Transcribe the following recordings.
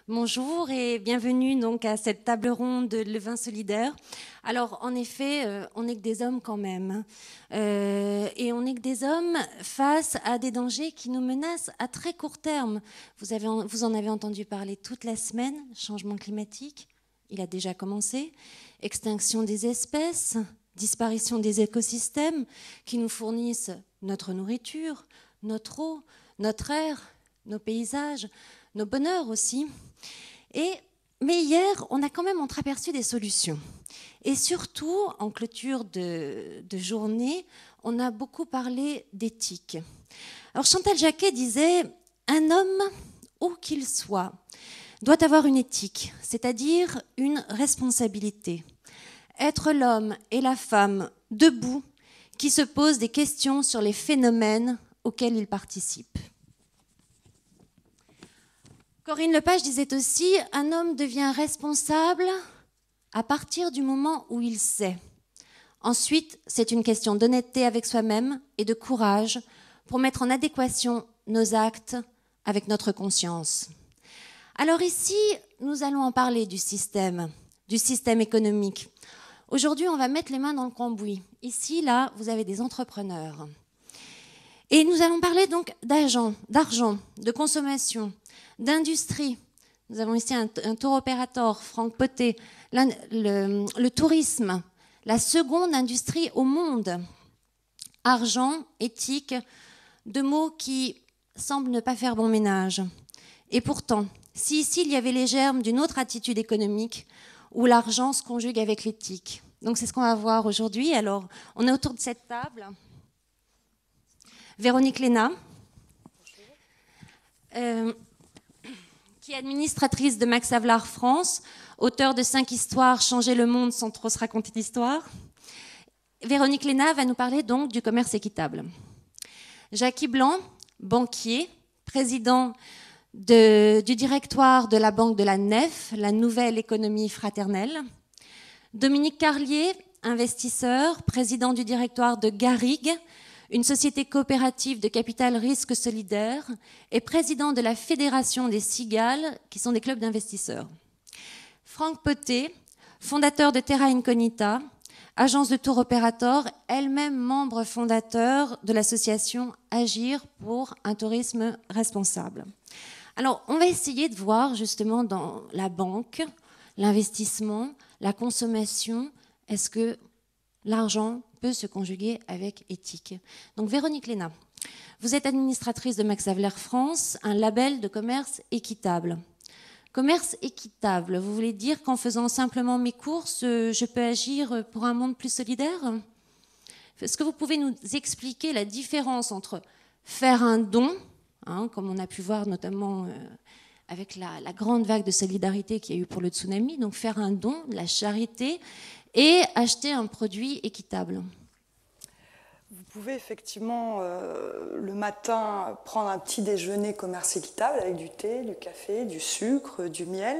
Bonjour et bienvenue donc à cette table ronde de Le Vin Solidaire. Alors en effet, on n'est que des hommes quand même. Et on n'est que des hommes face à des dangers qui nous menacent à très court terme. Vous en avez entendu parler toute la semaine, changement climatique, il a déjà commencé, extinction des espèces, disparition des écosystèmes qui nous fournissent notre nourriture, notre eau, notre air, nos paysages, nos bonheurs aussi. Mais hier, on a quand même entreaperçu des solutions. Et surtout, en clôture de journée, on a beaucoup parlé d'éthique. Alors Chantal Jacquet disait « Un homme, où qu'il soit, doit avoir une éthique, c'est-à-dire une responsabilité. Être l'homme et la femme debout qui se posent des questions sur les phénomènes auxquels ils participent. » Corinne Lepage disait aussi « Un homme devient responsable à partir du moment où il sait. Ensuite, c'est une question d'honnêteté avec soi-même et de courage pour mettre en adéquation nos actes avec notre conscience. » Alors ici, nous allons en parler du système économique. Aujourd'hui, on va mettre les mains dans le cambouis. Ici, là, vous avez des entrepreneurs. Et nous allons parler donc d'argent, de consommation, d'industrie. Nous avons ici un tour opérateur, Franck Pottet, le tourisme, la seconde industrie au monde. Argent, éthique, deux mots qui semblent ne pas faire bon ménage. Et pourtant, si ici il y avait les germes d'une autre attitude économique où l'argent se conjugue avec l'éthique. Donc c'est ce qu'on va voir aujourd'hui. Alors, on est autour de cette table. Véronique Léna, qui est administratrice de Max Havelaar France, auteure de 5 histoires, Changer le monde sans trop se raconter d'histoire. Véronique Léna va nous parler donc du commerce équitable. Jackie Blanc, banquier, président du directoire de la Banque de la Nef, la nouvelle économie fraternelle. Dominique Carlier, investisseur, président du directoire de Garrigue, une société coopérative de capital risque solidaire, et président de la Fédération des Cigales, qui sont des clubs d'investisseurs. Franck Pottet, fondateur de Terra Incognita, agence de tour opérateur, elle-même membre fondateur de l'association Agir pour un tourisme responsable. Alors, on va essayer de voir justement dans la banque, l'investissement, la consommation, est-ce que l'argent peut se conjuguer avec éthique. Donc Véronique Léna, vous êtes administratrice de Max Havelaar France, un label de commerce équitable. Commerce équitable, vous voulez dire qu'en faisant simplement mes courses, je peux agir pour un monde plus solidaire? Est-ce que vous pouvez nous expliquer la différence entre faire un don, comme on a pu voir notamment avec la grande vague de solidarité qu'il y a eu pour le tsunami, donc faire un don, de la charité, et acheter un produit équitable? Vous pouvez effectivement le matin prendre un petit déjeuner commerce équitable avec du thé, du café, du sucre, du miel,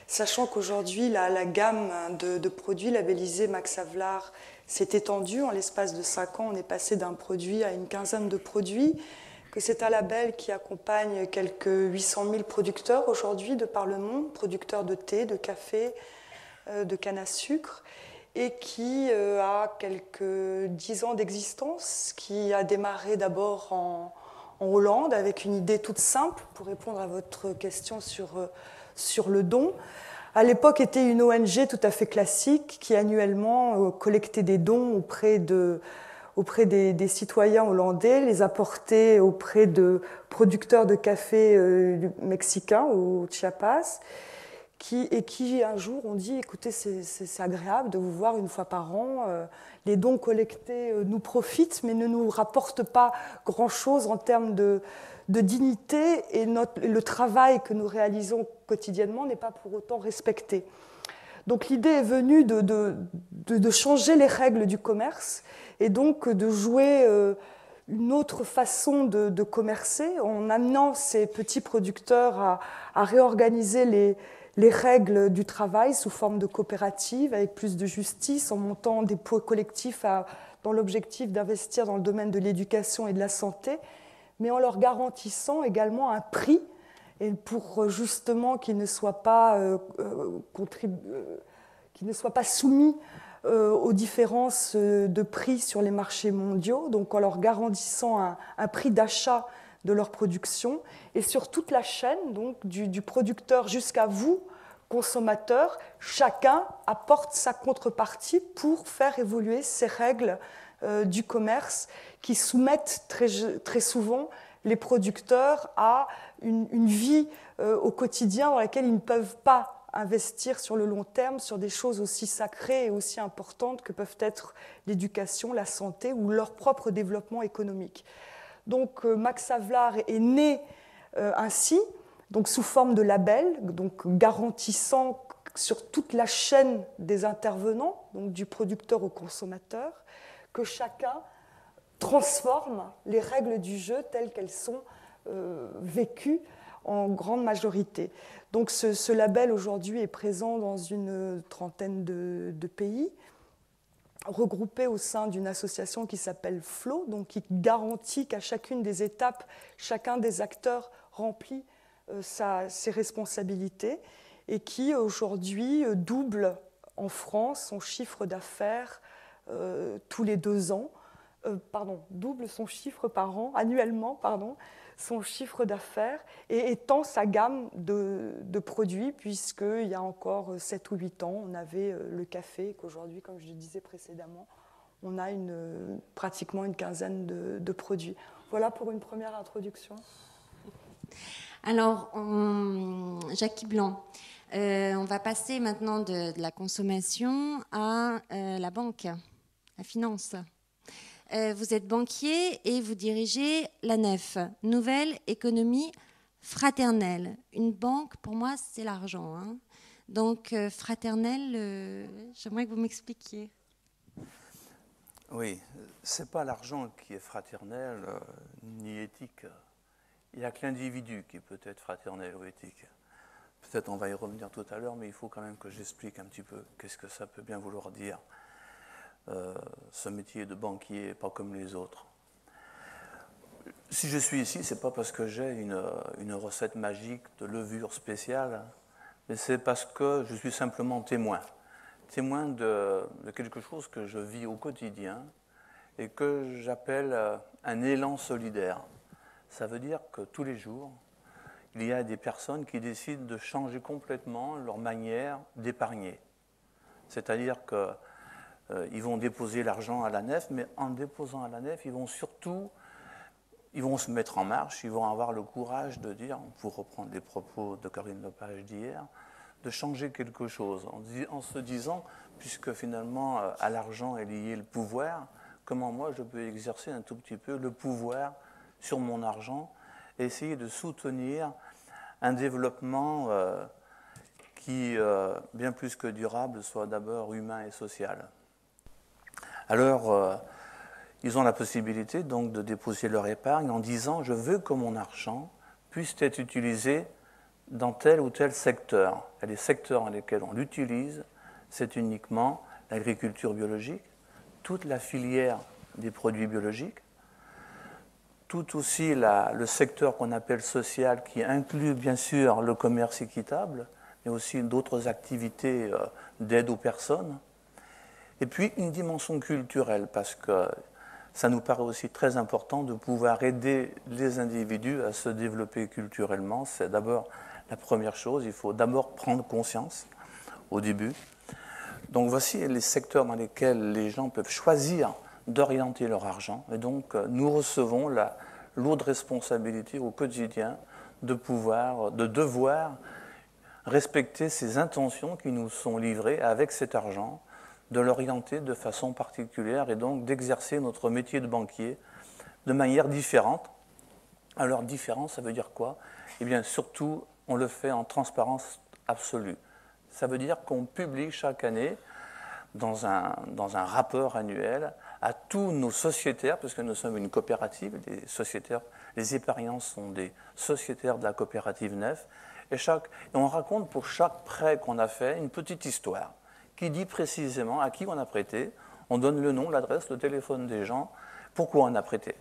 sachant qu'aujourd'hui la gamme de produits labellisés Max Havelaar s'est étendue. En l'espace de 5 ans, on est passé d'un produit à une quinzaine de produits, que c'est un label qui accompagne quelques 800 000 producteurs aujourd'hui de par le monde, producteurs de thé, de café, de canne à sucre, et qui a quelques 10 ans d'existence, qui a démarré d'abord en Hollande avec une idée toute simple pour répondre à votre question sur le don. À l'époque, était une ONG tout à fait classique qui annuellement collectait des dons auprès des citoyens hollandais, les apportait auprès de producteurs de café mexicains au Chiapas, qui un jour ont dit « Écoutez, c'est agréable de vous voir une fois par an, les dons collectés nous profitent, mais ne nous rapportent pas grand-chose en termes de dignité, et le travail que nous réalisons quotidiennement n'est pas pour autant respecté. » Donc l'idée est venue de changer les règles du commerce, et donc de jouer une autre façon de commercer, en amenant ces petits producteurs à réorganiser les règles du travail sous forme de coopérative, avec plus de justice, en montant des pots collectifs dans l'objectif d'investir dans le domaine de l'éducation et de la santé, mais en leur garantissant également un prix et pour justement qu'ils ne soient pas, soumis aux différences de prix sur les marchés mondiaux, donc en leur garantissant un prix d'achat de leur production, et sur toute la chaîne, donc du producteur jusqu'à vous, consommateurs, chacun apporte sa contrepartie pour faire évoluer ces règles du commerce qui soumettent très souvent les producteurs à une vie au quotidien dans laquelle ils ne peuvent pas investir sur le long terme sur des choses aussi sacrées et aussi importantes que peuvent être l'éducation, la santé ou leur propre développement économique. Donc Max Havelaar est né ainsi, donc sous forme de label, donc garantissant sur toute la chaîne des intervenants, donc du producteur au consommateur, que chacun transforme les règles du jeu telles qu'elles sont vécues en grande majorité. Donc ce label aujourd'hui est présent dans une trentaine de pays, regroupé au sein d'une association qui s'appelle FLO, donc qui garantit qu'à chacune des étapes, chacun des acteurs remplit ses responsabilités et qui aujourd'hui double en France son chiffre d'affaires tous les 2 ans, double son chiffre par an, annuellement, son chiffre d'affaires et étend sa gamme de produits, puisqu'il y a encore 7 ou 8 ans, on avait le café, et qu'aujourd'hui, comme je le disais précédemment, on a pratiquement une quinzaine de produits. Voilà pour une première introduction. Alors, Jackie Blanc, on va passer maintenant de la consommation à la banque, la finance. Vous êtes banquier et vous dirigez la NEF, Nouvelle Économie Fraternelle. Une banque, pour moi, c'est l'argent. Hein. Donc, fraternelle, j'aimerais que vous m'expliquiez. Oui, ce n'est pas l'argent qui est fraternel ni éthique. Il n'y a que l'individu qui peut être fraternel ou éthique. Peut-être on va y revenir tout à l'heure, mais il faut quand même que j'explique un petit peu qu'est-ce que ça peut bien vouloir dire. Ce métier de banquier n'est pas comme les autres. Si je suis ici, ce n'est pas parce que j'ai une recette magique de levure spéciale, mais c'est parce que je suis simplement témoin de quelque chose que je vis au quotidien et que j'appelle un élan solidaire. Ça veut dire que tous les jours, il y a des personnes qui décident de changer complètement leur manière d'épargner. C'est-à-dire qu'ils vont déposer l'argent à la nef, mais en déposant à la nef, ils vont se mettre en marche, ils vont avoir le courage de dire, pour reprendre les propos de Corinne Lepage d'hier, de changer quelque chose, en se disant, puisque finalement à l'argent est lié le pouvoir, comment moi je peux exercer un tout petit peu le pouvoir sur mon argent et essayer de soutenir un développement qui, bien plus que durable, soit d'abord humain et social. Alors, ils ont la possibilité donc de déposer leur épargne en disant « je veux que mon argent puisse être utilisé dans tel ou tel secteur ». Et les secteurs dans lesquels on l'utilise, c'est uniquement l'agriculture biologique, toute la filière des produits biologiques, tout aussi le secteur qu'on appelle social, qui inclut bien sûr le commerce équitable, mais aussi d'autres activités d'aide aux personnes. Et puis une dimension culturelle, parce que ça nous paraît aussi très important de pouvoir aider les individus à se développer culturellement. C'est d'abord la première chose, il faut d'abord prendre conscience au début. Donc voici les secteurs dans lesquels les gens peuvent choisir d'orienter leur argent. Et donc nous recevons la lourde responsabilité au quotidien de devoir respecter ces intentions qui nous sont livrées avec cet argent, de l'orienter de façon particulière et donc d'exercer notre métier de banquier de manière différente. Alors différent, ça veut dire quoi? Eh bien surtout, on le fait en transparence absolue. Ça veut dire qu'on publie chaque année dans un rapport annuel à tous nos sociétaires, parce que nous sommes une coopérative, les épargnants sont des sociétaires de la coopérative NEF, et on raconte pour chaque prêt qu'on a fait une petite histoire qui dit précisément à qui on a prêté, on donne le nom, l'adresse, le téléphone des gens, pourquoi on a prêté,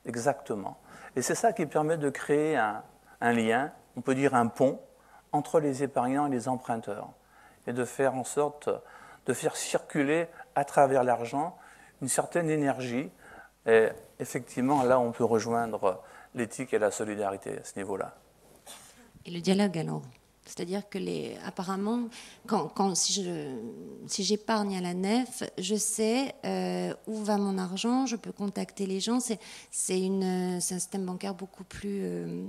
exactement. Et c'est ça qui permet de créer un lien on peut dire, un pont entre les épargnants et les emprunteurs, et de faire en sorte de faire circuler à travers l'argent une certaine énergie. Et effectivement, là, on peut rejoindre l'éthique et la solidarité à ce niveau-là. Et le dialogue, alors? C'est-à-dire que, apparemment, si j'épargne à la nef, je sais où va mon argent, je peux contacter les gens. C'est un système bancaire beaucoup plus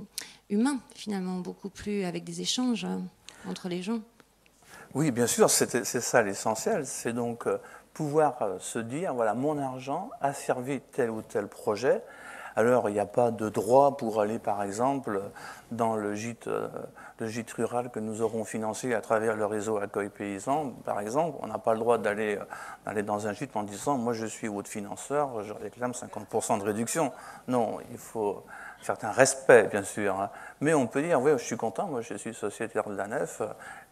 humain, finalement, beaucoup plus avec des échanges entre les gens. Oui, bien sûr, c'est ça l'essentiel. C'est donc pouvoir se dire, voilà, mon argent a servi tel ou tel projet. Alors, il n'y a pas de droit pour aller, par exemple, dans le gîte rural que nous aurons financé à travers le réseau Accueil Paysan, par exemple. On n'a pas le droit d'aller dans un gîte en disant « moi, je suis votre financeur, je réclame 50% de réduction ». Non, il faut un certain respect, bien sûr. Hein. Mais on peut dire « oui, je suis content, moi, je suis sociétaire de la nef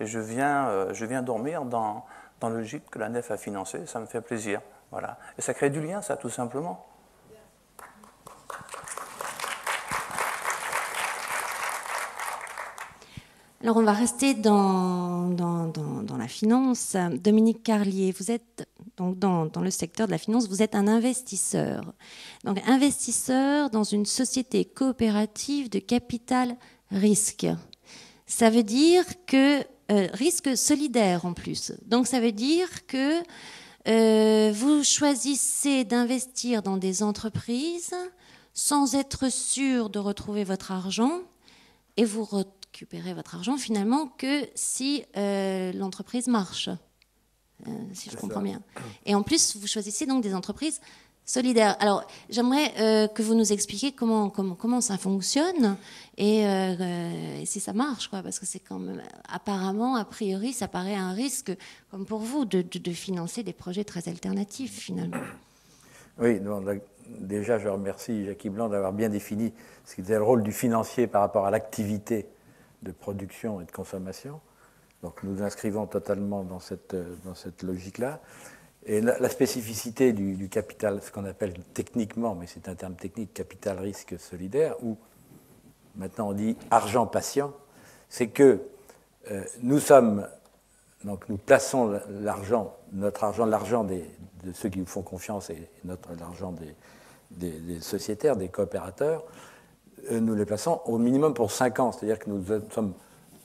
et je viens dormir dans le gîte que la nef a financé, ça me fait plaisir. » Voilà. Et ça crée du lien, ça, tout simplement. Alors, on va rester dans la finance. Dominique Carlier, vous êtes donc dans le secteur de la finance, vous êtes un investisseur. Donc, investisseur dans une société coopérative de capital risque. Ça veut dire que, risque solidaire en plus. Donc, ça veut dire que vous choisissez d'investir dans des entreprises sans être sûr de retrouver votre argent et vous récupérez votre argent finalement que si l'entreprise marche, si je comprends bien. Et en plus, vous choisissez donc des entreprises solidaires. Alors, j'aimerais que vous nous expliquiez comment ça fonctionne et si ça marche, quoi, parce que c'est quand même, apparemment, a priori, ça paraît un risque, comme pour vous, de financer des projets très alternatifs finalement. Oui, non, déjà, je remercie Jackie Blanc d'avoir bien défini ce qui était le rôle du financier par rapport à l'activité de production et de consommation. Donc nous nous inscrivons totalement dans cette logique-là. Et la spécificité du capital, ce qu'on appelle techniquement, mais c'est un terme technique, capital risque solidaire, ou maintenant on dit argent patient, c'est que nous plaçons notre argent, l'argent de ceux qui nous font confiance et l'argent des sociétaires, des coopérateurs, nous les plaçons au minimum pour 5 ans. C'est-à-dire que nous sommes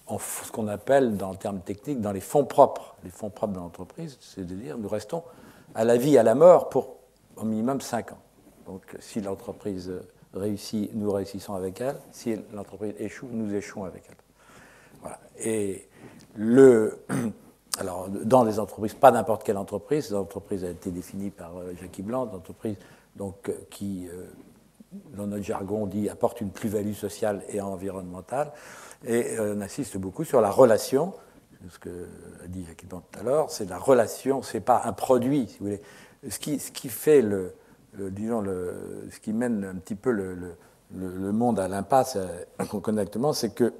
en ce qu'on appelle, en termes techniques, dans les fonds propres. Les fonds propres de l'entreprise, c'est-à-dire nous restons à la vie, à la mort pour au minimum 5 ans. Donc si l'entreprise réussit, nous réussissons avec elle. Si l'entreprise échoue, nous échouons avec elle. Voilà. Et alors, dans les entreprises, pas n'importe quelle entreprise, l'entreprise a été définie par Jackie Blanc, l'entreprise donc, qui, dans notre jargon, on dit apporte une plus-value sociale et environnementale. Et on insiste beaucoup sur la relation, ce que a dit Jackie Blanc tout à l'heure, c'est la relation, c'est pas un produit, si vous voulez. Ce qui fait ce qui mène un petit peu le monde à l'impasse qu'on connaît actuellement, c'est que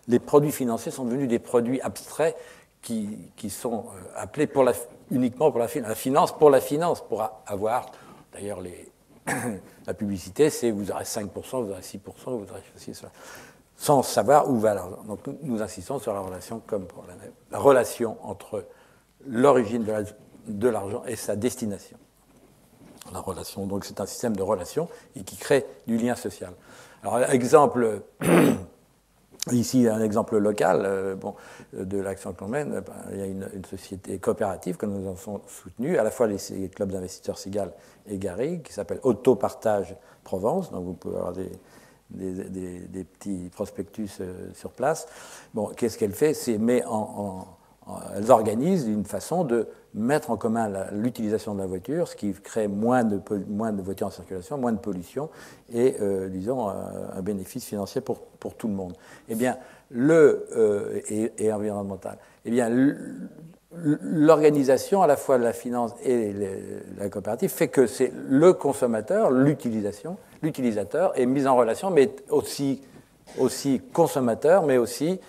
les produits financiers sont devenus des produits abstraits qui sont appelés uniquement pour la finance, pour avoir, d'ailleurs, la publicité, c'est vous aurez 5%, vous aurez 6%, vous aurez ceci, cela, sans savoir où va l'argent. Donc nous insistons sur la relation comme pour la relation entre l'origine de l'argent et sa destination. La relation, donc c'est un système de relations et qui crée du lien social. Alors exemple, ici un exemple local de l'action que l'on mène, il y a une société coopérative que nous avons soutenue, à la fois les clubs d'investisseurs Sigal et Garrigue, qui s'appelle Autopartage Provence, donc vous pouvez avoir des petits prospectus sur place. Bon, qu'est-ce qu'elle fait? Elles organisent une façon de mettre en commun l'utilisation de la voiture, ce qui crée moins de voitures en circulation, moins de pollution et, disons, un bénéfice financier pour tout le monde. Eh bien, et environnemental. Eh bien, l'organisation à la fois de la finance et la coopérative fait que c'est le consommateur, l'utilisateur est mis en relation, mais aussi consommateur, mais aussi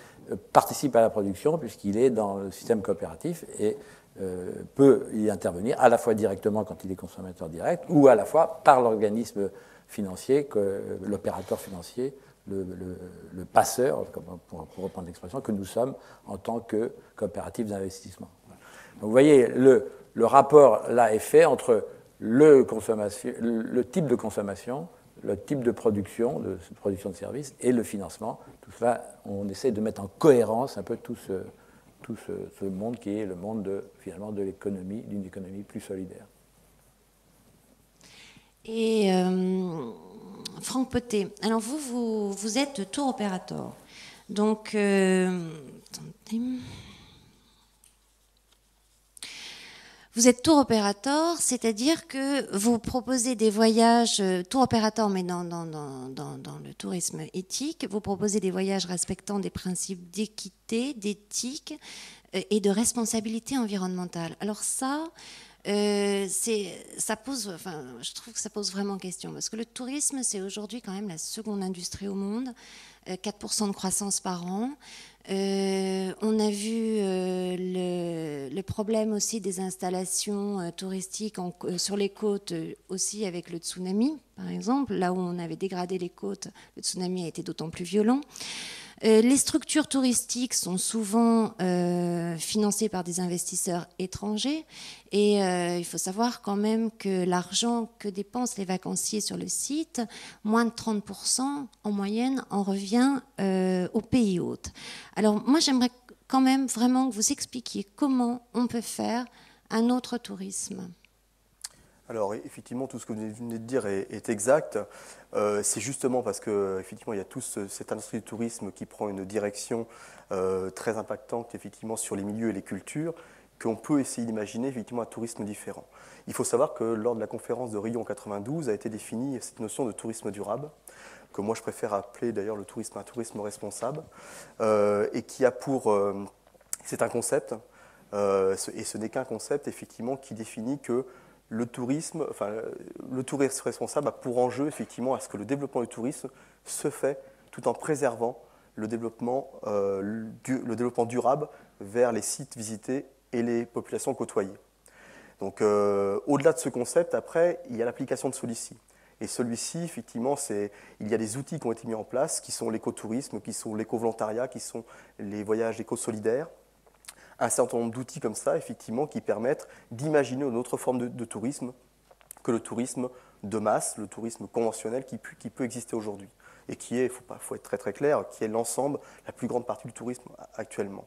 participe à la production puisqu'il est dans le système coopératif et peut y intervenir à la fois directement quand il est consommateur direct ou à la fois par l'organisme financier, l'opérateur financier le passeur, pour reprendre l'expression, que nous sommes en tant que coopérative d'investissement. Donc vous voyez, le rapport là est fait entre le type de consommation, le type de production de services et le financement. Tout cela, on essaie de mettre en cohérence un peu tout ce monde qui est le monde finalement de l'économie, d'une économie plus solidaire. Et Franck Pottet, alors vous êtes tour opérateur. Donc, vous êtes tour opérateur, c'est-à-dire que vous proposez des voyages, tour opérateur, mais dans le tourisme éthique, vous proposez des voyages respectant des principes d'équité, d'éthique et de responsabilité environnementale. Alors ça pose, enfin, je trouve que ça pose vraiment question, parce que le tourisme, c'est aujourd'hui quand même la seconde industrie au monde, 4% de croissance par an. On a vu le problème aussi des installations touristiques sur les côtes, aussi avec le tsunami, par exemple. Là où on avait dégradé les côtes, le tsunami a été d'autant plus violent. Les structures touristiques sont souvent financées par des investisseurs étrangers et il faut savoir quand même que l'argent que dépensent les vacanciers sur le site, moins de 30% en moyenne, en revient aux pays hôtes. Alors moi j'aimerais quand même vraiment que vous expliquiez comment on peut faire un autre tourisme. Alors effectivement, tout ce que vous venez de dire est exact. C'est justement parce qu'effectivement, il y a toute cette industrie du tourisme qui prend une direction très impactante effectivement, sur les milieux et les cultures, qu'on peut essayer d'imaginer effectivement un tourisme différent. Il faut savoir que lors de la conférence de Rio en 92 a été définie cette notion de tourisme durable, que moi je préfère appeler d'ailleurs le tourisme un tourisme responsable, et qui a pour... c'est un concept, et ce n'est qu'un concept effectivement qui définit que le tourisme responsable a pour enjeu effectivement à ce que le développement du tourisme se fait tout en préservant le développement durable vers les sites visités et les populations côtoyées. Donc au-delà de ce concept, après, il y a l'application de celui-ci. Et celui-ci, effectivement, il y a des outils qui ont été mis en place, qui sont l'écotourisme, qui sont l'éco-volontariat, qui sont les voyages éco-solidaires. Un certain nombre d'outils comme ça, effectivement, qui permettent d'imaginer une autre forme de tourisme que le tourisme de masse, le tourisme conventionnel qui peut exister aujourd'hui. Et qui est, il faut être très très clair, qui est l'ensemble, la plus grande partie du tourisme actuellement.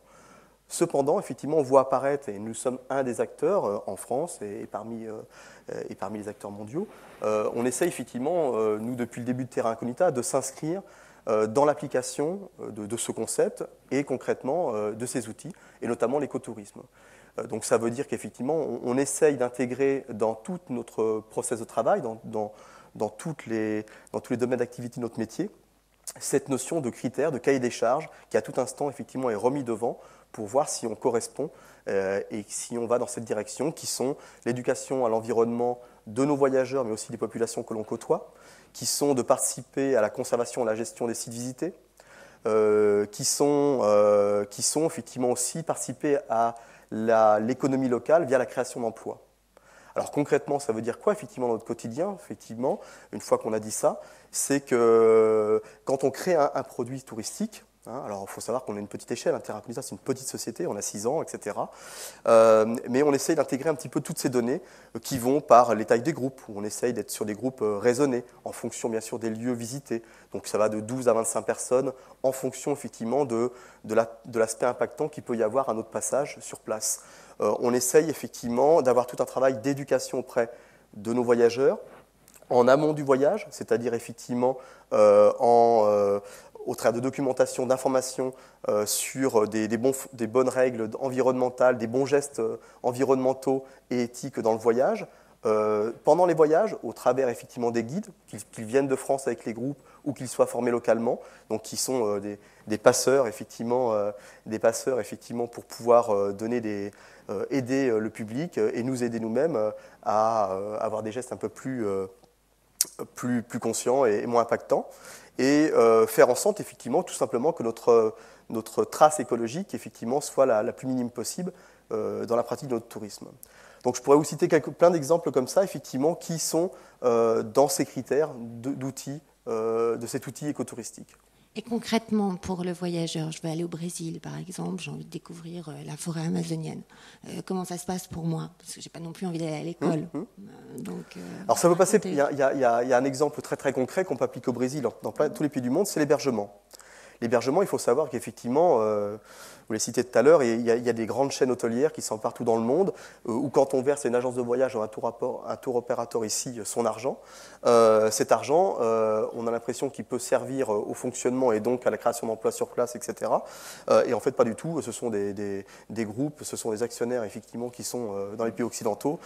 Cependant, effectivement, on voit apparaître, et nous sommes un des acteurs en France et parmi les acteurs mondiaux, on essaie effectivement, nous, depuis le début de Terra Incognita, de s'inscrire dans l'application de ce concept et concrètement de ces outils, et notamment l'écotourisme. Donc ça veut dire qu'effectivement, on essaye d'intégrer dans tout notre process de travail, dans tous les domaines d'activité de notre métier, cette notion de critères, de cahier des charges, qui à tout instant effectivement est remis devant pour voir si on correspond et si on va dans cette direction, qui sont l'éducation à l'environnement de nos voyageurs, mais aussi des populations que l'on côtoie, qui sont de participer à la conservation et à la gestion des sites visités, qui sont effectivement aussi participer à l'économie locale via la création d'emplois. Alors concrètement, ça veut dire quoi effectivement dans notre quotidien? Effectivement, une fois qu'on a dit ça, c'est que quand on crée un produit touristique, alors il faut savoir qu'on a une petite échelle, Terra Incognita c'est une petite société, on a 6 ans, etc. Mais on essaye d'intégrer un petit peu toutes ces données qui vont par les tailles des groupes, où on essaye d'être sur des groupes raisonnés, en fonction bien sûr des lieux visités. Donc ça va de 12 à 25 personnes, en fonction effectivement de l'aspect impactant qu'il peut y avoir à notre passage sur place. On essaye effectivement d'avoir tout un travail d'éducation auprès de nos voyageurs, en amont du voyage, c'est-à-dire effectivement au travers de documentation, d'informations sur des bonnes règles environnementales, des bons gestes environnementaux et éthiques dans le voyage. Pendant les voyages, au travers effectivement des guides, qu'ils viennent de France avec les groupes ou qu'ils soient formés localement, donc qui sont des passeurs effectivement, pour pouvoir aider le public et nous aider nous-mêmes à avoir des gestes un peu plus conscients et moins impactants. Et faire en sorte, effectivement, tout simplement que notre trace écologique, effectivement, soit la plus minime possible dans la pratique de notre tourisme. Donc je pourrais vous citer plein d'exemples comme ça, effectivement, qui sont dans ces critères d'outils, de cet outil écotouristique. Et concrètement, pour le voyageur, je veux aller au Brésil, par exemple, j'ai envie de découvrir la forêt amazonienne. Comment ça se passe pour moi? Parce que je n'ai pas non plus envie d'aller à l'école. Alors ça peut passer, il y a un exemple très très concret qu'on peut appliquer au Brésil, dans tous les pays du monde, c'est l'hébergement. L'hébergement, il faut savoir qu'effectivement, vous l'avez cité tout à l'heure, il y a des grandes chaînes hôtelières qui sont partout dans le monde, où quand on verse à une agence de voyage ou un tour opérateur ici son argent, cet argent, on a l'impression qu'il peut servir au fonctionnement et donc à la création d'emplois sur place, etc. Et en fait, pas du tout. Ce sont des groupes, ce sont des actionnaires, effectivement, qui sont dans les pays occidentaux.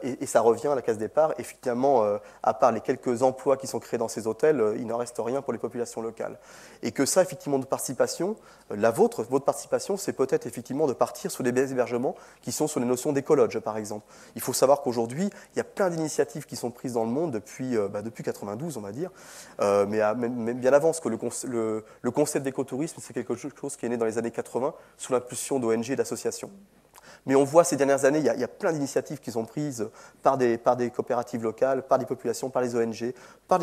Et ça revient à la case départ. Effectivement, à part les quelques emplois qui sont créés dans ces hôtels, il n'en reste rien pour les populations locales. Et que ça, effectivement, de participation, votre participation, c'est peut-être effectivement de partir sur des hébergements qui sont sur les notions d'écologe, par exemple. Il faut savoir qu'aujourd'hui, il y a plein d'initiatives qui sont prises dans le monde depuis 92, on va dire, mais même bien avant, parce que le concept d'écotourisme, c'est quelque chose qui est né dans les années 80 sous l'impulsion d'ONG et d'associations. Mais on voit ces dernières années, il y a plein d'initiatives qui sont prises par des coopératives locales, par des populations, par les ONG, par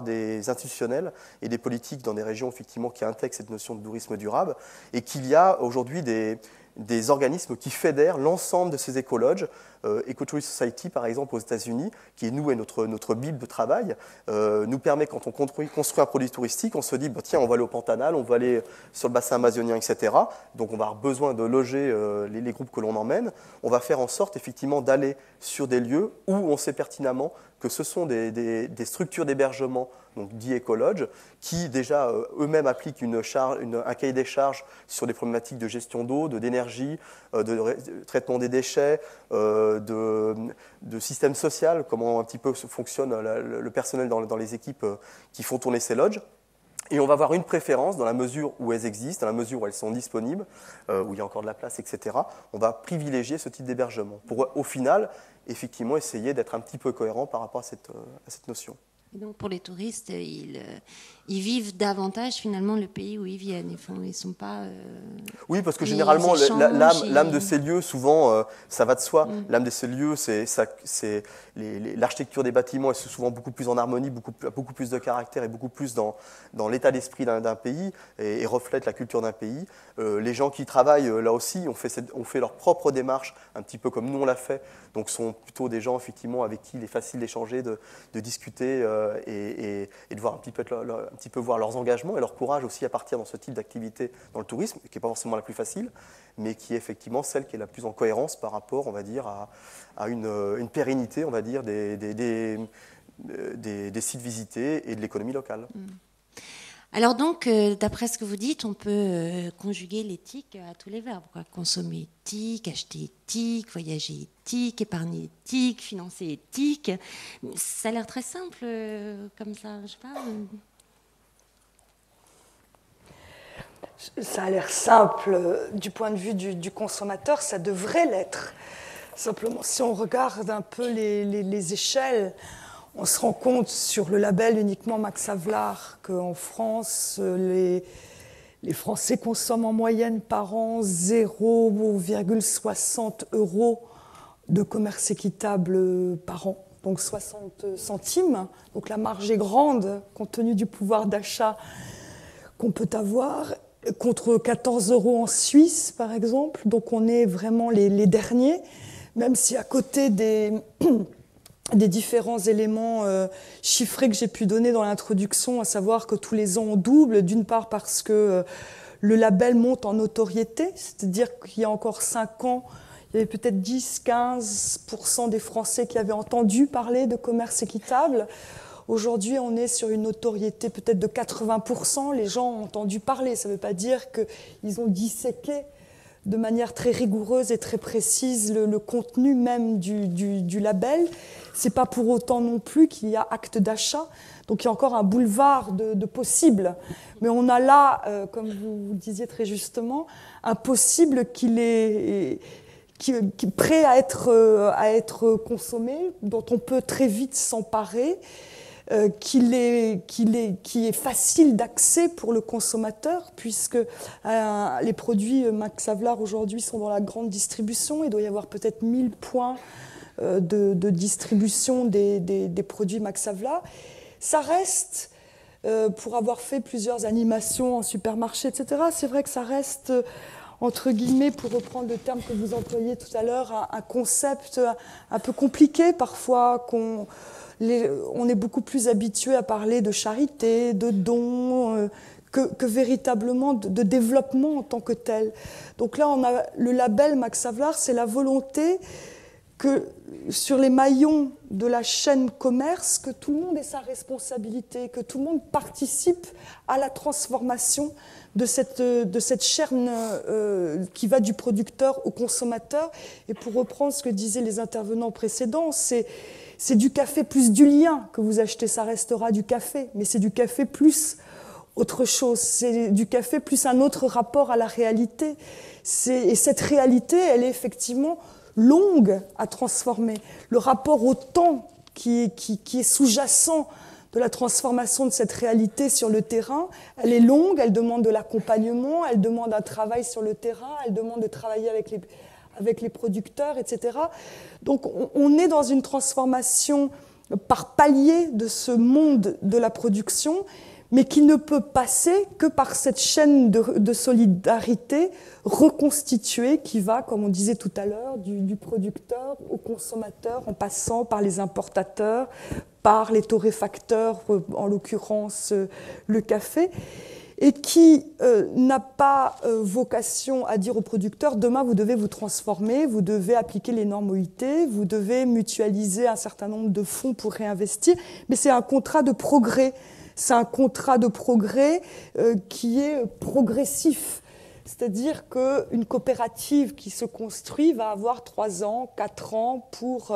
des institutionnels et des politiques dans des régions effectivement qui intègrent cette notion de tourisme durable, et qu'il y a aujourd'hui des organismes qui fédèrent l'ensemble de ces écologes. Ecotourism Society, par exemple, aux États-Unis, qui nous est notre bible de travail, nous permet, quand on construit un produit touristique, on se dit, tiens, on va aller au Pantanal, on va aller sur le bassin amazonien, etc. Donc on va avoir besoin de loger les groupes que l'on emmène. On va faire en sorte, effectivement, d'aller sur des lieux où on sait pertinemment que ce sont des structures d'hébergement, donc dits écologes, qui déjà eux-mêmes appliquent un cahier des charges sur des problématiques de gestion d'eau, d'énergie, de traitement des déchets, de système social, comment un petit peu fonctionne le personnel dans les équipes qui font tourner ces lodges. Et on va avoir une préférence dans la mesure où elles existent, dans la mesure où elles sont disponibles, où il y a encore de la place, etc. On va privilégier ce type d'hébergement pour, au final, effectivement, essayer d'être un petit peu cohérent par rapport à cette notion. Et donc pour les touristes, ils vivent davantage finalement le pays où ils viennent. Ils sont pas. Oui, parce que généralement l'âme de ces lieux, souvent, ça va de soi. L'âme de ces lieux, c'est l'architecture des bâtiments est souvent beaucoup plus en harmonie, beaucoup plus de caractère et beaucoup plus dans l'état d'esprit d'un pays et reflète la culture d'un pays. Les gens qui travaillent là aussi ont fait leur propre démarche, un petit peu comme nous on l'a fait. Donc sont plutôt des gens effectivement avec qui il est facile d'échanger, de discuter et de voir un petit peu voir leurs engagements et leur courage aussi à partir dans ce type d'activité dans le tourisme, qui n'est pas forcément la plus facile, mais qui est effectivement celle qui est la plus en cohérence par rapport, on va dire, à une pérennité, on va dire, des sites visités et de l'économie locale. Alors donc, d'après ce que vous dites, on peut conjuguer l'éthique à tous les verbes. Consommer éthique, acheter éthique, voyager éthique, épargner éthique, financer éthique. Ça a l'air très simple comme ça, je sais pas. Ça a l'air simple du point de vue du consommateur, ça devrait l'être. Simplement, si on regarde un peu les échelles, on se rend compte sur le label uniquement Max Havelaar qu'en France, les Français consomment en moyenne par an 0,60 € de commerce équitable par an, donc 60 centimes. Donc la marge est grande compte tenu du pouvoir d'achat qu'on peut avoir, contre 14 € en Suisse par exemple. Donc on est vraiment les derniers, même si à côté des différents éléments chiffrés que j'ai pu donner dans l'introduction, à savoir que tous les ans on double, d'une part parce que le label monte en notoriété, c'est-à-dire qu'il y a encore 5 ans, il y avait peut-être 10-15% des Français qui avaient entendu parler de commerce équitable. Aujourd'hui, on est sur une notoriété peut-être de 80%, les gens ont entendu parler, ça ne veut pas dire qu'ils ont disséqué de manière très rigoureuse et très précise le contenu même du label. Ce n'est pas pour autant non plus qu'il y a acte d'achat. Donc il y a encore un boulevard de possibles. Mais on a là, comme vous le disiez très justement, un possible qui est prêt à être consommé, dont on peut très vite s'emparer, qui est facile d'accès pour le consommateur, puisque les produits Max Havelaar aujourd'hui sont dans la grande distribution. Il doit y avoir peut-être 1000 points de distribution des produits Max Havelaar. Ça reste pour avoir fait plusieurs animations en supermarché, etc. C'est vrai que ça reste, entre guillemets, pour reprendre le terme que vous employiez tout à l'heure, un concept un peu compliqué parfois, on est beaucoup plus habitué à parler de charité, de dons, que véritablement de développement en tant que tel. Donc là, on a le label Max Havelaar, c'est la volonté que sur les maillons de la chaîne commerce, que tout le monde ait sa responsabilité, que tout le monde participe à la transformation de cette chaîne qui va du producteur au consommateur. Et pour reprendre ce que disaient les intervenants précédents, c'est du café plus du lien que vous achetez, ça restera du café, mais c'est du café plus autre chose, c'est du café plus un autre rapport à la réalité. Et cette réalité, elle est effectivement longue à transformer. Le rapport au temps qui est sous-jacent de la transformation de cette réalité sur le terrain, elle est longue, elle demande de l'accompagnement, elle demande un travail sur le terrain, elle demande de travailler avec les producteurs, etc. Donc on est dans une transformation par palier de ce monde de la production, mais qui ne peut passer que par cette chaîne de solidarité reconstituée qui va, comme on disait tout à l'heure, du producteur au consommateur, en passant par les importateurs, par les torréfacteurs, en l'occurrence le café, et qui n'a pas vocation à dire aux producteurs « demain, vous devez vous transformer, vous devez appliquer les normes OIT, vous devez mutualiser un certain nombre de fonds pour réinvestir », mais c'est un contrat de progrès. C'est un contrat de progrès qui est progressif. C'est-à-dire qu'une coopérative qui se construit va avoir 3 ans, 4 ans pour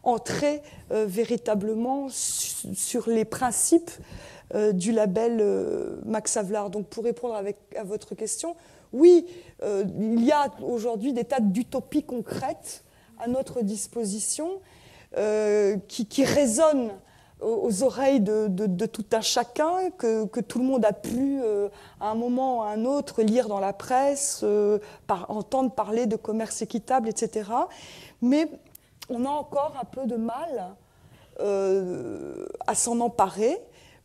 entrer véritablement sur les principes du label Max Havelaar. Donc pour répondre à votre question, oui, il y a aujourd'hui des tas d'utopies concrètes à notre disposition qui résonnent aux oreilles de tout un chacun, que tout le monde a pu, à un moment ou à un autre, lire dans la presse, entendre parler de commerce équitable, etc. Mais on a encore un peu de mal à s'en emparer,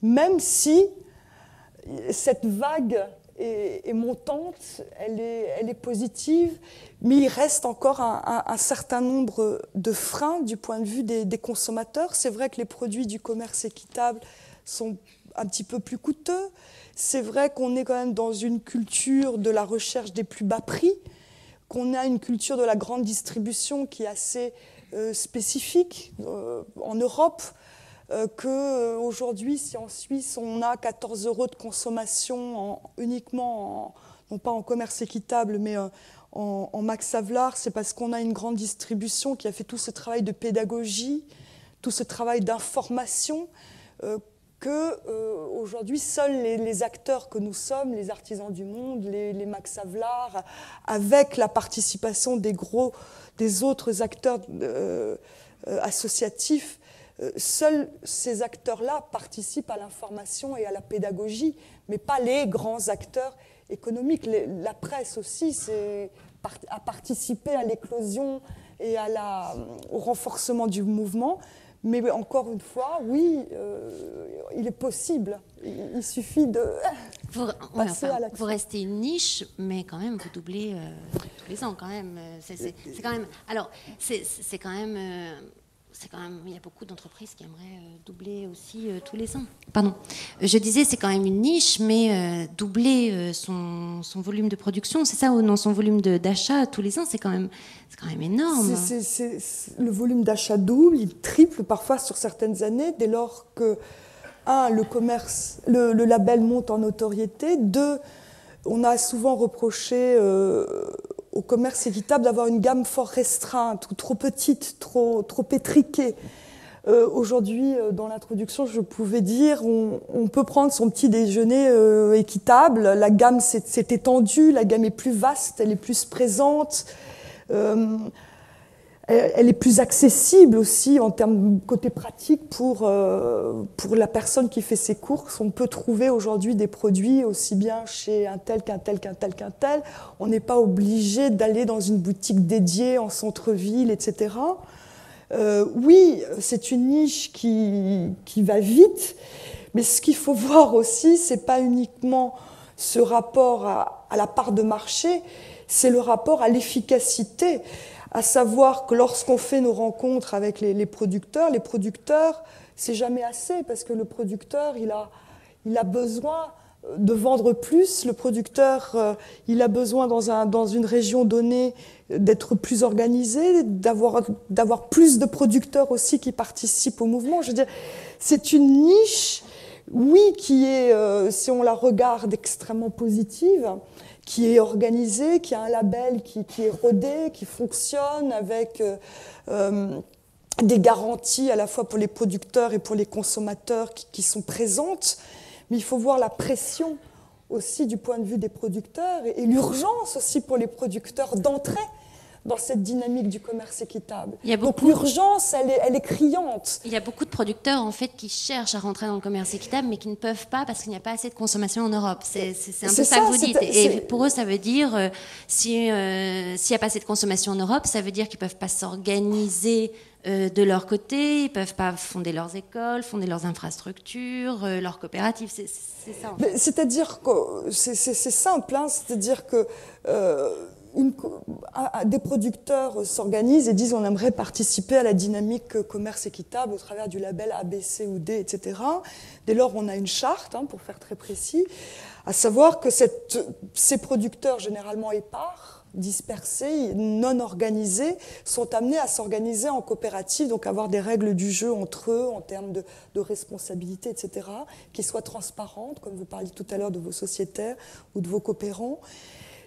même si cette vague est montante, elle est positive, mais il reste encore un certain nombre de freins du point de vue des consommateurs. C'est vrai que les produits du commerce équitable sont un petit peu plus coûteux. C'est vrai qu'on est quand même dans une culture de la recherche des plus bas prix, qu'on a une culture de la grande distribution qui est assez spécifique en Europe, qu'aujourd'hui, si en Suisse, on a 14 € de consommation uniquement, non pas en commerce équitable, mais en Max Havelaar, c'est parce qu'on a une grande distribution qui a fait tout ce travail de pédagogie, tout ce travail d'information, qu'aujourd'hui, seuls les acteurs que nous sommes, les artisans du monde, les Max Havelaar, avec la participation des autres acteurs associatifs, seuls ces acteurs-là participent à l'information et à la pédagogie, mais pas les grands acteurs économiques. La presse aussi a participé à l'éclosion et au renforcement du mouvement. Mais encore une fois, oui, il est possible. Il suffit de passer à l'action. Vous restez une niche, mais quand même, vous doublez tous les ans, quand même. C'est quand même... Alors, c'est quand même... il y a beaucoup d'entreprises qui aimeraient doubler aussi tous les ans. Pardon. Je disais, c'est quand même une niche, mais doubler son volume de production, c'est ça ou non, son volume d'achat tous les ans, c'est quand même énorme. Le volume d'achat double, il triple parfois sur certaines années, dès lors que, le label monte en notoriété, 2, on a souvent reproché au commerce équitable d'avoir une gamme fort restreinte, ou trop petite, trop étriquée. Aujourd'hui, dans l'introduction, je pouvais dire on peut prendre son petit déjeuner équitable, la gamme s'est étendue, la gamme est plus vaste, elle est plus présente, elle est plus accessible aussi en termes de côté pratique pour la personne qui fait ses courses. On peut trouver aujourd'hui des produits aussi bien chez un tel qu'un tel qu'un tel qu'un tel. On n'est pas obligé d'aller dans une boutique dédiée en centre-ville, etc. Oui, c'est une niche qui va vite, Mais ce qu'il faut voir aussi, ce n'est pas uniquement ce rapport à la part de marché, c'est le rapport à l'efficacité, à savoir que lorsqu'on fait nos rencontres avec les producteurs, c'est jamais assez, parce que le producteur, il a besoin de vendre plus, le producteur, il a besoin dans une région donnée d'être plus organisé, d'avoir plus de producteurs aussi qui participent au mouvement. Je veux dire, c'est une niche, oui, qui est, si on la regarde, extrêmement positive, qui est organisée, qui a un label qui est rodé, qui fonctionne avec des garanties à la fois pour les producteurs et pour les consommateurs qui sont présentes. Mais il faut voir la pression aussi du point de vue des producteurs et l'urgence aussi pour les producteurs d'entrer dans cette dynamique du commerce équitable. Donc l'urgence, elle est criante. Il y a beaucoup de producteurs en fait qui cherchent à rentrer dans le commerce équitable mais qui ne peuvent pas parce qu'il n'y a pas assez de consommation en Europe. C'est un peu ça que vous dites. Et pour eux, ça veut dire s'il n'y a pas assez de consommation en Europe, ça veut dire qu'ils ne peuvent pas s'organiser de leur côté, ils ne peuvent pas fonder leurs écoles, fonder leurs infrastructures, leurs coopératives. C'est ça. En fait. C'est-à-dire que c'est simple, hein, c'est-à-dire que des producteurs s'organisent et disent on aimerait participer à la dynamique commerce équitable au travers du label A, B, C ou D, etc. Dès lors, on a une charte, hein, pour faire très précis, à savoir que ces producteurs généralement épars, dispersés, non organisés, sont amenés à s'organiser en coopérative, donc avoir des règles du jeu entre eux en termes de responsabilité, etc., qui soient transparentes, comme vous parliez tout à l'heure de vos sociétaires ou de vos coopérants.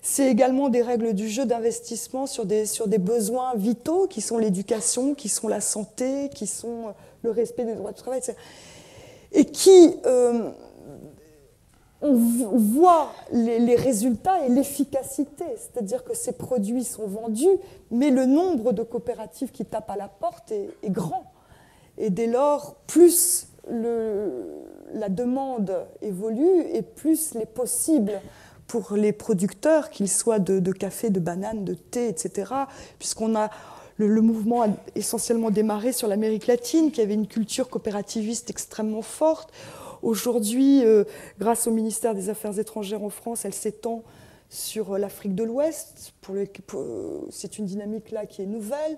C'est également des règles du jeu d'investissement sur des besoins vitaux, qui sont l'éducation, qui sont la santé, qui sont le respect des droits du travail, etc. Et qui... on voit les résultats et l'efficacité, c'est-à-dire que ces produits sont vendus, mais le nombre de coopératives qui tapent à la porte est grand. Et dès lors, plus la demande évolue et plus les possibles pour les producteurs, qu'ils soient de café, de bananes, de thé, etc., puisqu'on a le mouvement a essentiellement démarré sur l'Amérique latine, qui avait une culture coopérativiste extrêmement forte. Aujourd'hui, grâce au ministère des Affaires étrangères en France, elle s'étend sur l'Afrique de l'Ouest. C'est une dynamique là qui est nouvelle,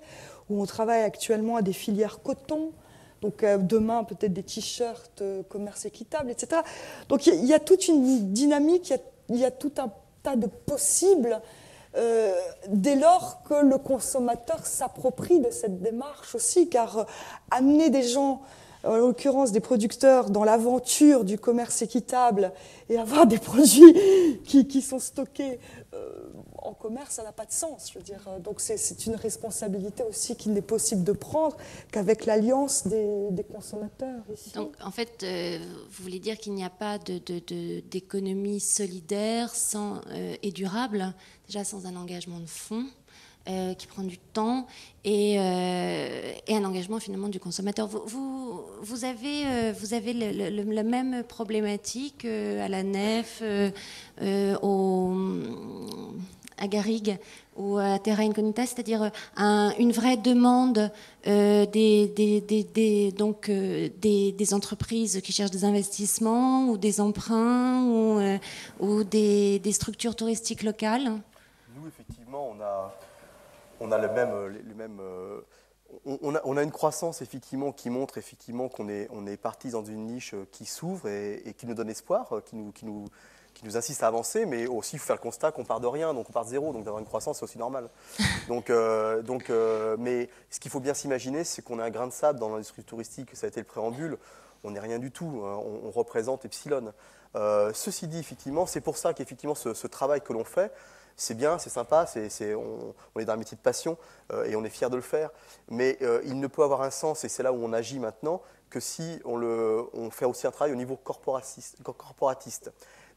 où on travaille actuellement à des filières coton. Donc demain, peut-être des t-shirts, commerce équitable, etc. Donc il y a toute une dynamique, il y a tout un tas de possibles dès lors que le consommateur s'approprie de cette démarche aussi, car amener des gens, en l'occurrence des producteurs, dans l'aventure du commerce équitable et avoir des produits qui sont stockés en commerce, ça n'a pas de sens. Je veux dire. Donc c'est une responsabilité aussi qu'il n'est possible de prendre qu'avec l'alliance des consommateurs ici. Donc en fait, vous voulez dire qu'il n'y a pas d'économie solidaire et durable, déjà sans un engagement de fonds qui prend du temps et un engagement finalement du consommateur. Vous avez la même problématique à la Nef, à Garrigues ou à Terra Incognita, c'est-à-dire une vraie demande des entreprises qui cherchent des investissements ou des emprunts ou des structures touristiques locales. Nous, effectivement, on a on a une croissance effectivement qui montre effectivement qu'on est parti dans une niche qui s'ouvre et qui nous donne espoir, qui nous insiste à avancer, mais aussi il faut faire le constat qu'on part de rien, donc on part de zéro, donc d'avoir une croissance c'est aussi normal. Mais ce qu'il faut bien s'imaginer, c'est qu'on a un grain de sable dans l'industrie touristique, ça a été le préambule, on n'est rien du tout, hein, on représente Epsilon. Ceci dit, effectivement, c'est pour ça qu'effectivement ce travail que l'on fait, c'est bien, c'est sympa, on est dans un métier de passion et on est fiers de le faire. Mais il ne peut avoir un sens, et c'est là où on agit maintenant, que si on fait aussi un travail au niveau corporatiste.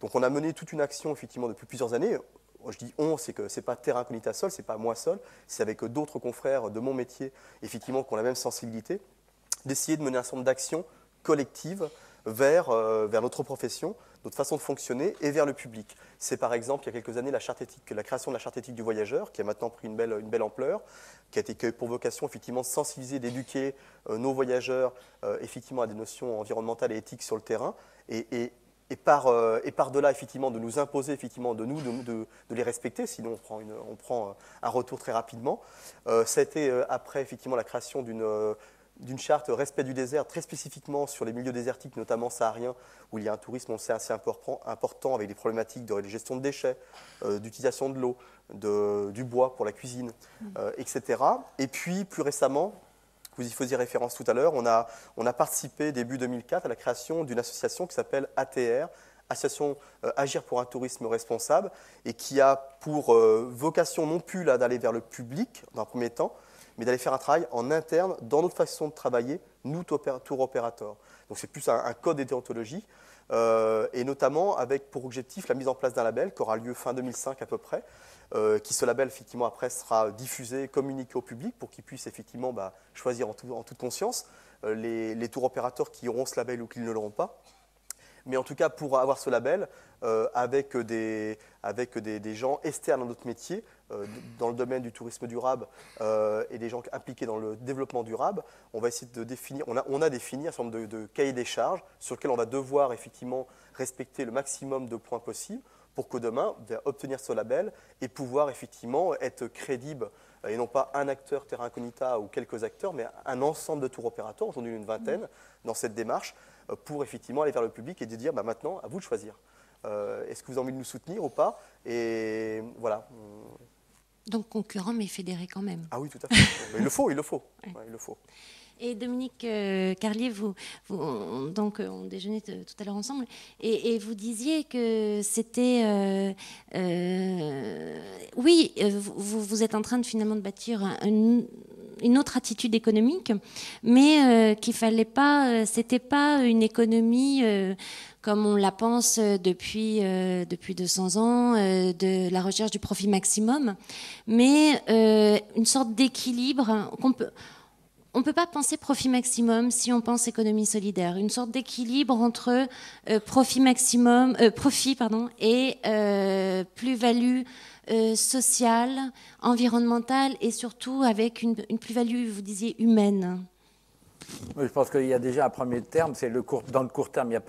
Donc on a mené toute une action effectivement depuis plusieurs années. Je dis on, c'est que c'est pas Terra Incognita seul, c'est pas moi seul, c'est avec d'autres confrères de mon métier, effectivement, qui ont la même sensibilité, d'essayer de mener un certain nombre d'actions collectives vers notre profession, notre façon de fonctionner et vers le public. C'est par exemple, il y a quelques années, la création de la charte éthique du voyageur, qui a maintenant pris une belle ampleur, qui a été pour vocation effectivement de sensibiliser, d'éduquer nos voyageurs effectivement à des notions environnementales et éthiques sur le terrain, et par-delà effectivement de nous imposer effectivement de les respecter, sinon on prend un retour très rapidement. Ça a été après effectivement la création d'une charte respect du désert, très spécifiquement sur les milieux désertiques, notamment sahariens, où il y a un tourisme, on sait, assez important avec des problématiques de gestion de déchets, d'utilisation de l'eau, du bois pour la cuisine, etc. Et puis, plus récemment, vous y faisiez référence tout à l'heure, on a participé début 2004 à la création d'une association qui s'appelle ATR, Association Agir pour un tourisme responsable, et qui a pour vocation non plus d'aller vers le public dans un premier temps, mais d'aller faire un travail en interne dans notre façon de travailler, nous, tour opérateurs. Donc c'est plus un code de déontologie, et notamment avec pour objectif la mise en place d'un label qui aura lieu fin 2005 à peu près, qui ce label effectivement après sera diffusé, communiqué au public pour qu'ils puissent effectivement choisir en toute conscience les tour opérateurs qui auront ce label ou qui ne l'auront pas. Mais en tout cas, pour avoir ce label, avec des gens externes à notre métier, dans le domaine du tourisme durable et des gens impliqués dans le développement durable, on va essayer de définir, on a défini un certain nombre de cahiers des charges sur lesquels on va devoir effectivement respecter le maximum de points possibles pour que demain, obtenir ce label et pouvoir effectivement être crédible, et non pas un acteur terra incognita ou quelques acteurs, mais un ensemble de tour opérateurs, aujourd'hui une vingtaine, dans cette démarche, pour effectivement aller vers le public et de dire maintenant, à vous de choisir. Est-ce que vous avez envie de nous soutenir ou pas? Et voilà. Donc concurrent, mais fédéré quand même. Ah oui, tout à fait. Il le faut. Ouais, il le faut. Et Dominique Carlier, on déjeunait tout à l'heure ensemble, et vous disiez que c'était... oui, vous êtes en train finalement de bâtir une autre attitude économique, mais qu'il fallait pas... c'était pas une économie... comme on la pense depuis 200 ans, de la recherche du profit maximum, mais une sorte d'équilibre qu'on peut... On ne peut pas penser profit maximum si on pense économie solidaire. Une sorte d'équilibre entre profit et plus-value sociale, environnementale et surtout avec une plus-value, vous disiez, humaine. Je pense qu'il y a déjà un premier terme, c'est dans le court terme, il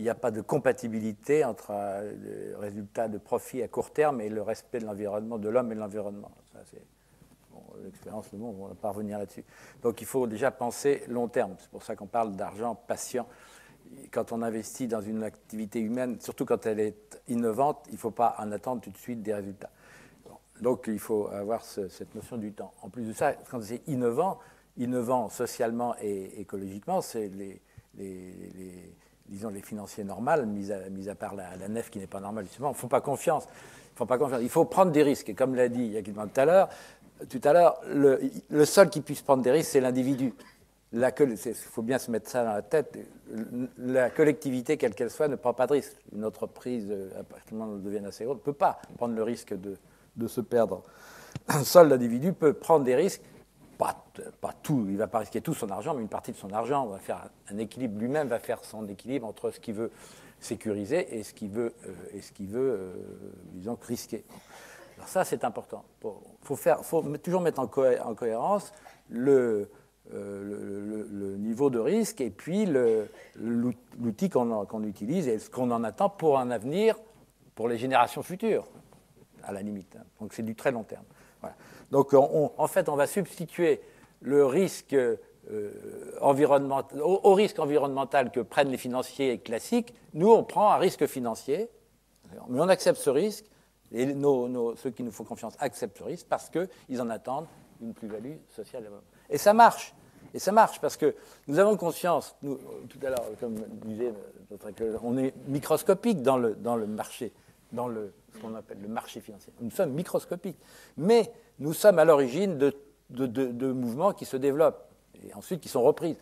n'y a pas de compatibilité entre le résultat de profit à court terme et le respect de l'environnement, de l'homme et de l'environnement. Ça, c'est... L'expérience, le monde, on ne va pas revenir là-dessus. Donc il faut déjà penser long terme. C'est pour ça qu'on parle d'argent patient. Quand on investit dans une activité humaine, surtout quand elle est innovante, il ne faut pas en attendre tout de suite des résultats. Donc il faut avoir cette notion du temps. En plus de ça, quand c'est innovant socialement et écologiquement, c'est disons les financiers normaux, mis à part la nef qui n'est pas normale, justement, ne font pas confiance. Il faut prendre des risques. Et comme l'a dit Jacqueline tout à l'heure, le seul qui puisse prendre des risques, c'est l'individu. Il faut bien se mettre ça dans la tête. La collectivité, quelle qu'elle soit, ne prend pas de risque. Une entreprise, à partir du moment où elle devient assez grosse, ne peut pas prendre le risque de se perdre. Seul l'individu peut prendre des risques, pas tout, il ne va pas risquer tout son argent, mais une partie de son argent. On va faire un équilibre, lui-même va faire son équilibre entre ce qu'il veut sécuriser et ce qu'il veut, disons, risquer. Alors ça, c'est important. Il faut toujours mettre en cohérence le niveau de risque et puis l'outil qu'on utilise et ce qu'on en attend pour un avenir, pour les générations futures, à la limite. Donc c'est du très long terme. Voilà. Donc en fait, on va substituer le risque environnemental, au risque environnemental que prennent les financiers classiques. Nous, on prend un risque financier, mais on accepte ce risque. Et ceux qui nous font confiance acceptent ce risque parce qu'ils en attendent une plus-value sociale. Et ça marche. Parce que nous avons conscience, tout à l'heure, comme disait notre collègue, on est microscopique dans le marché, ce qu'on appelle le marché financier. Nous sommes microscopiques. Mais nous sommes à l'origine de mouvements qui se développent et ensuite qui sont repris.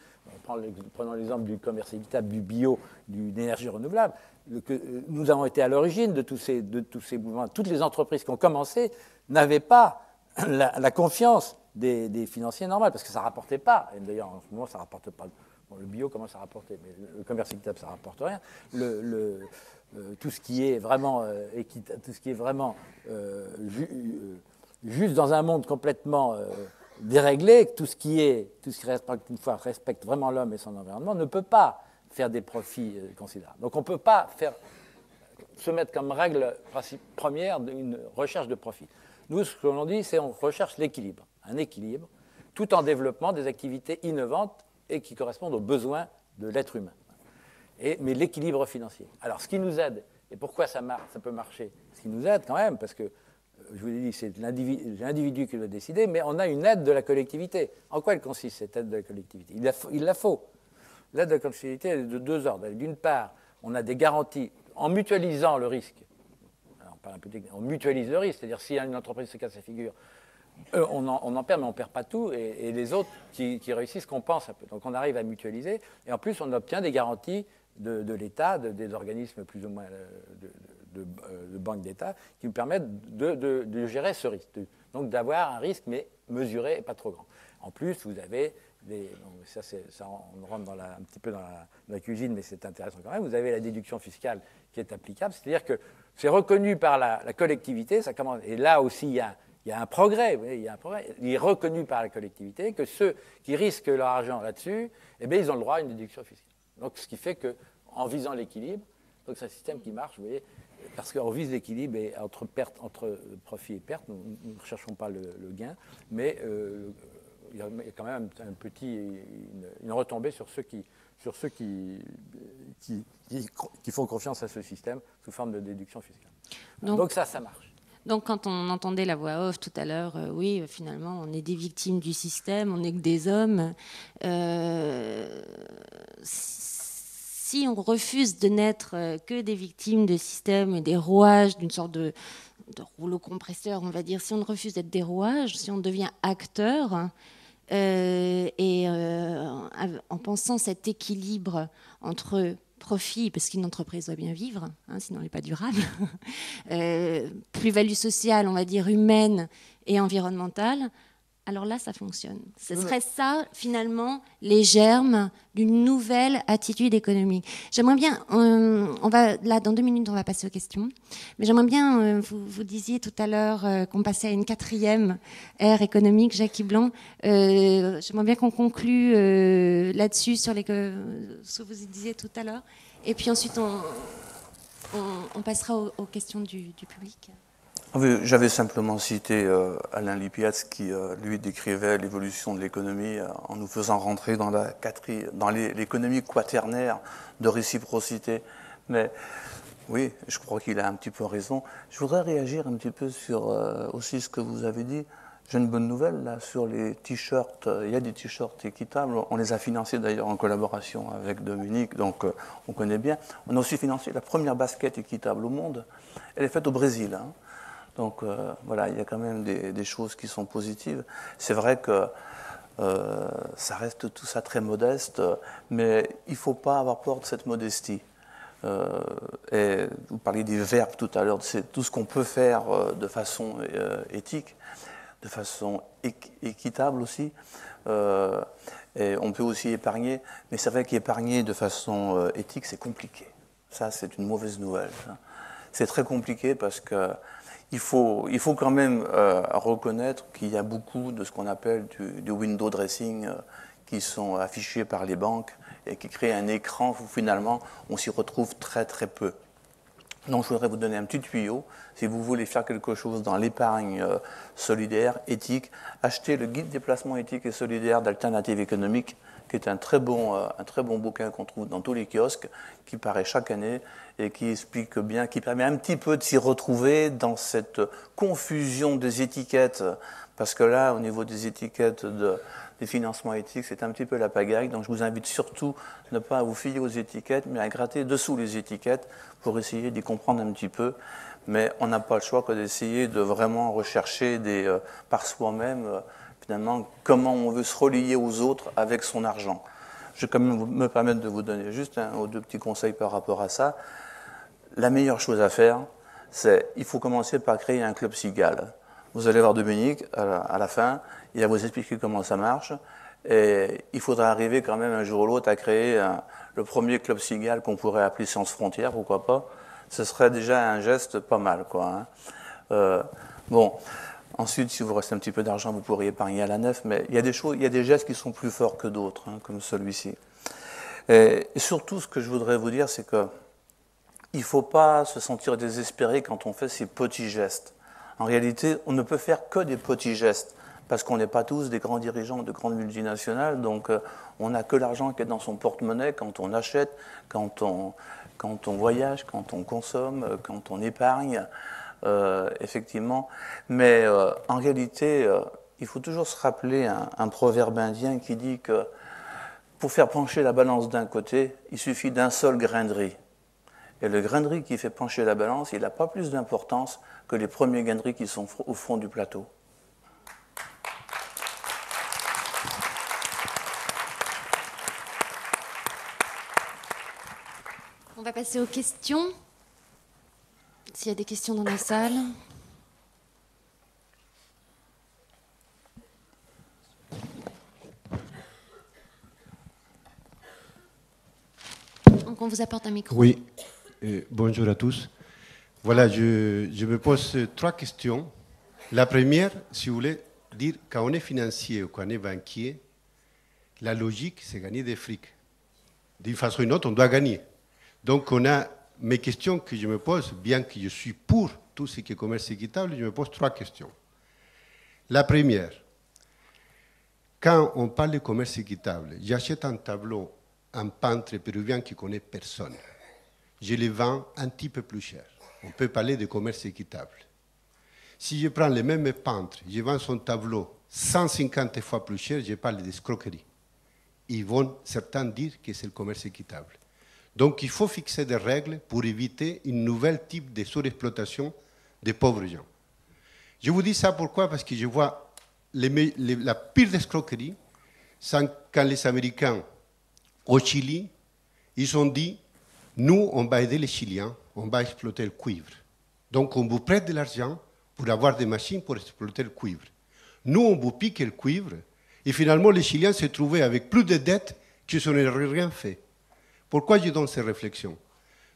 Prenons l'exemple du commerce équitable, du bio, de l'énergie renouvelable. Nous avons été à l'origine de tous ces mouvements. Toutes les entreprises qui ont commencé n'avaient pas la confiance des financiers normaux, parce que ça ne rapportait pas. Et d'ailleurs, en ce moment, ça ne rapporte Bon, le bio commence à rapporter, mais le commerce équitable, ça ne rapporte rien. Tout ce qui est vraiment juste dans un monde complètement déréglé, tout ce qui respecte vraiment l'homme et son environnement, ne peut pas faire des profits considérables. Donc on ne peut pas se mettre comme règle première une recherche de profit. Nous, ce que l'on dit, c'est qu'on recherche l'équilibre, un équilibre, tout en développant des activités innovantes et qui correspondent aux besoins de l'être humain. Mais l'équilibre financier. Alors, ce qui nous aide, et pourquoi ça peut marcher, ce qui nous aide quand même, parce que, je vous l'ai dit, c'est l'individu qui doit décider, mais on a une aide de la collectivité. En quoi elle consiste, cette aide de la collectivité ? Il la faut. L'aide de la collectivité est de deux ordres. D'une part, on a des garanties en mutualisant le risque. Alors, on mutualise le risque, c'est-à-dire si une entreprise se casse la figure, on en perd, mais on ne perd pas tout, et les autres qui réussissent compensent un peu. Donc on arrive à mutualiser, et en plus on obtient des garanties de l'État, des organismes plus ou moins de banques d'État, qui nous permettent de gérer ce risque. Donc d'avoir un risque, mais mesuré et pas trop grand. En plus, vous avez, on rentre un petit peu dans la cuisine, mais c'est intéressant quand même, vous avez la déduction fiscale qui est applicable, c'est-à-dire que c'est reconnu par la collectivité, ça commence, et là aussi il y a un progrès, vous voyez, il est reconnu par la collectivité que ceux qui risquent leur argent là-dessus, eh bien, ils ont le droit à une déduction fiscale. Donc, ce qui fait qu'en visant l'équilibre, donc c'est un système qui marche, vous voyez, parce qu'on vise l'équilibre entre profit et perte, nous ne recherchons pas le gain, mais il y a quand même une retombée sur ceux qui font confiance à ce système sous forme de déduction fiscale. Donc ça marche. Donc, quand on entendait la voix off tout à l'heure, oui, finalement, on est des victimes du système, on n'est que des hommes. Si on refuse de n'être que des victimes de système et des rouages d'une sorte de rouleau compresseur, on va dire, si on refuse d'être des rouages, si on devient acteur, en pensant cet équilibre entre profit, parce qu'une entreprise doit bien vivre, sinon elle n'est pas durable, plus-value sociale, on va dire humaine et environnementale, alors là, ça fonctionne. Ce serait ça, finalement, les germes d'une nouvelle attitude économique. J'aimerais bien, là, dans 2 minutes, on va passer aux questions, mais j'aimerais bien, vous disiez tout à l'heure qu'on passait à une 4e ère économique, Jackie Blanc. J'aimerais bien qu'on conclue là-dessus, sur ce que vous disiez tout à l'heure, et puis ensuite, on passera aux questions du public. Oui, j'avais simplement cité Alain Lippiatt qui, lui, décrivait l'évolution de l'économie en nous faisant rentrer dans l'économie quaternaire de réciprocité. Mais oui, je crois qu'il a un petit peu raison. Je voudrais réagir un petit peu sur aussi ce que vous avez dit. J'ai une bonne nouvelle là sur les t-shirts. Il y a des t-shirts équitables. On les a financés d'ailleurs en collaboration avec Dominique, donc on connaît bien. On a aussi financé la première basket équitable au monde. Elle est faite au Brésil. Donc voilà, il y a quand même des choses qui sont positives. C'est vrai que ça reste tout ça très modeste, mais il ne faut pas avoir peur de cette modestie. Et vous parliez des verbes tout à l'heure, c'est tout ce qu'on peut faire de façon éthique, de façon équitable aussi. Et on peut aussi épargner, mais c'est vrai qu'épargner de façon éthique, c'est compliqué. Ça, c'est une mauvaise nouvelle. C'est très compliqué parce que il faut quand même reconnaître qu'il y a beaucoup de ce qu'on appelle du window dressing qui sont affichés par les banques et qui créent un écran où finalement on s'y retrouve très très peu. Donc je voudrais vous donner un petit tuyau. Si vous voulez faire quelque chose dans l'épargne solidaire, éthique, achetez le guide des placements éthiques et solidaires d'Alternative économique, qui est un très bon bouquin qu'on trouve dans tous les kiosques, qui paraît chaque année et qui explique bien, qui permet un petit peu de s'y retrouver dans cette confusion des étiquettes, parce que là, au niveau des étiquettes des financements éthiques, c'est un petit peu la pagaille. Donc je vous invite surtout à ne pas vous fier aux étiquettes, mais à gratter dessous les étiquettes pour essayer d'y comprendre un petit peu. Mais on n'a pas le choix que d'essayer de vraiment rechercher par soi-même finalement comment on veut se relier aux autres avec son argent. Je vais quand même me permettre de vous donner juste 1 ou 2 petits conseils par rapport à ça. La meilleure chose à faire, c'est il faut commencer par créer un club cigale. Vous allez voir Dominique à la fin, il va vous expliquer comment ça marche. Et il faudrait arriver quand même un jour ou l'autre à créer le premier club cigale qu'on pourrait appeler Sciences Frontières, pourquoi pas. Ce serait déjà un geste pas mal, quoi. Hein. Bon, ensuite, si vous restez un petit peu d'argent, vous pourriez épargner à la nef, mais il y a des choses, il y a des gestes qui sont plus forts que d'autres, hein, comme celui-ci. Et surtout, ce que je voudrais vous dire, c'est que il ne faut pas se sentir désespéré quand on fait ces petits gestes. En réalité, on ne peut faire que des petits gestes, parce qu'on n'est pas tous des grands dirigeants de grandes multinationales, donc on n'a que l'argent qui est dans son porte-monnaie quand on achète, quand on voyage, quand on consomme, quand on épargne, effectivement. Mais en réalité, il faut toujours se rappeler un proverbe indien qui dit que pour faire pencher la balance d'un côté, il suffit d'un seul grain de riz. Et le grain de riz qui fait pencher la balance, il n'a pas plus d'importance que les premiers grains de riz qui sont au fond du plateau. On va passer aux questions. S'il y a des questions dans la salle. Donc on vous apporte un micro. Oui, bonjour à tous. Voilà, je me pose 3 questions. La première, si vous voulez, dire quand on est financier ou quand on est banquier, la logique, c'est gagner des fric. D'une façon ou d'une autre, on doit gagner. Donc, on a mes questions que je me pose, bien que je suis pour tout ce qui est commerce équitable, je me pose 3 questions. La première, quand on parle de commerce équitable, j'achète un tableau, un peintre péruvien qui ne connaît personne. Je le vends un petit peu plus cher. On peut parler de commerce équitable. Si je prends le même peintre, je vends son tableau 150 fois plus cher, je parle d'escroquerie. Ils vont certains dire que c'est le commerce équitable. Donc il faut fixer des règles pour éviter un nouvel type de surexploitation des pauvres gens. Je vous dis ça pourquoi? Parce que je vois la pire escroquerie, c'est quand les Américains au Chili, ils ont dit, nous, on va aider les Chiliens, on va exploiter le cuivre. Donc on vous prête de l'argent pour avoir des machines pour exploiter le cuivre. Nous, on vous pique le cuivre, et finalement les Chiliens se trouvaient avec plus de dettes qu'ils n'auraient rien fait. Pourquoi je donne ces réflexions?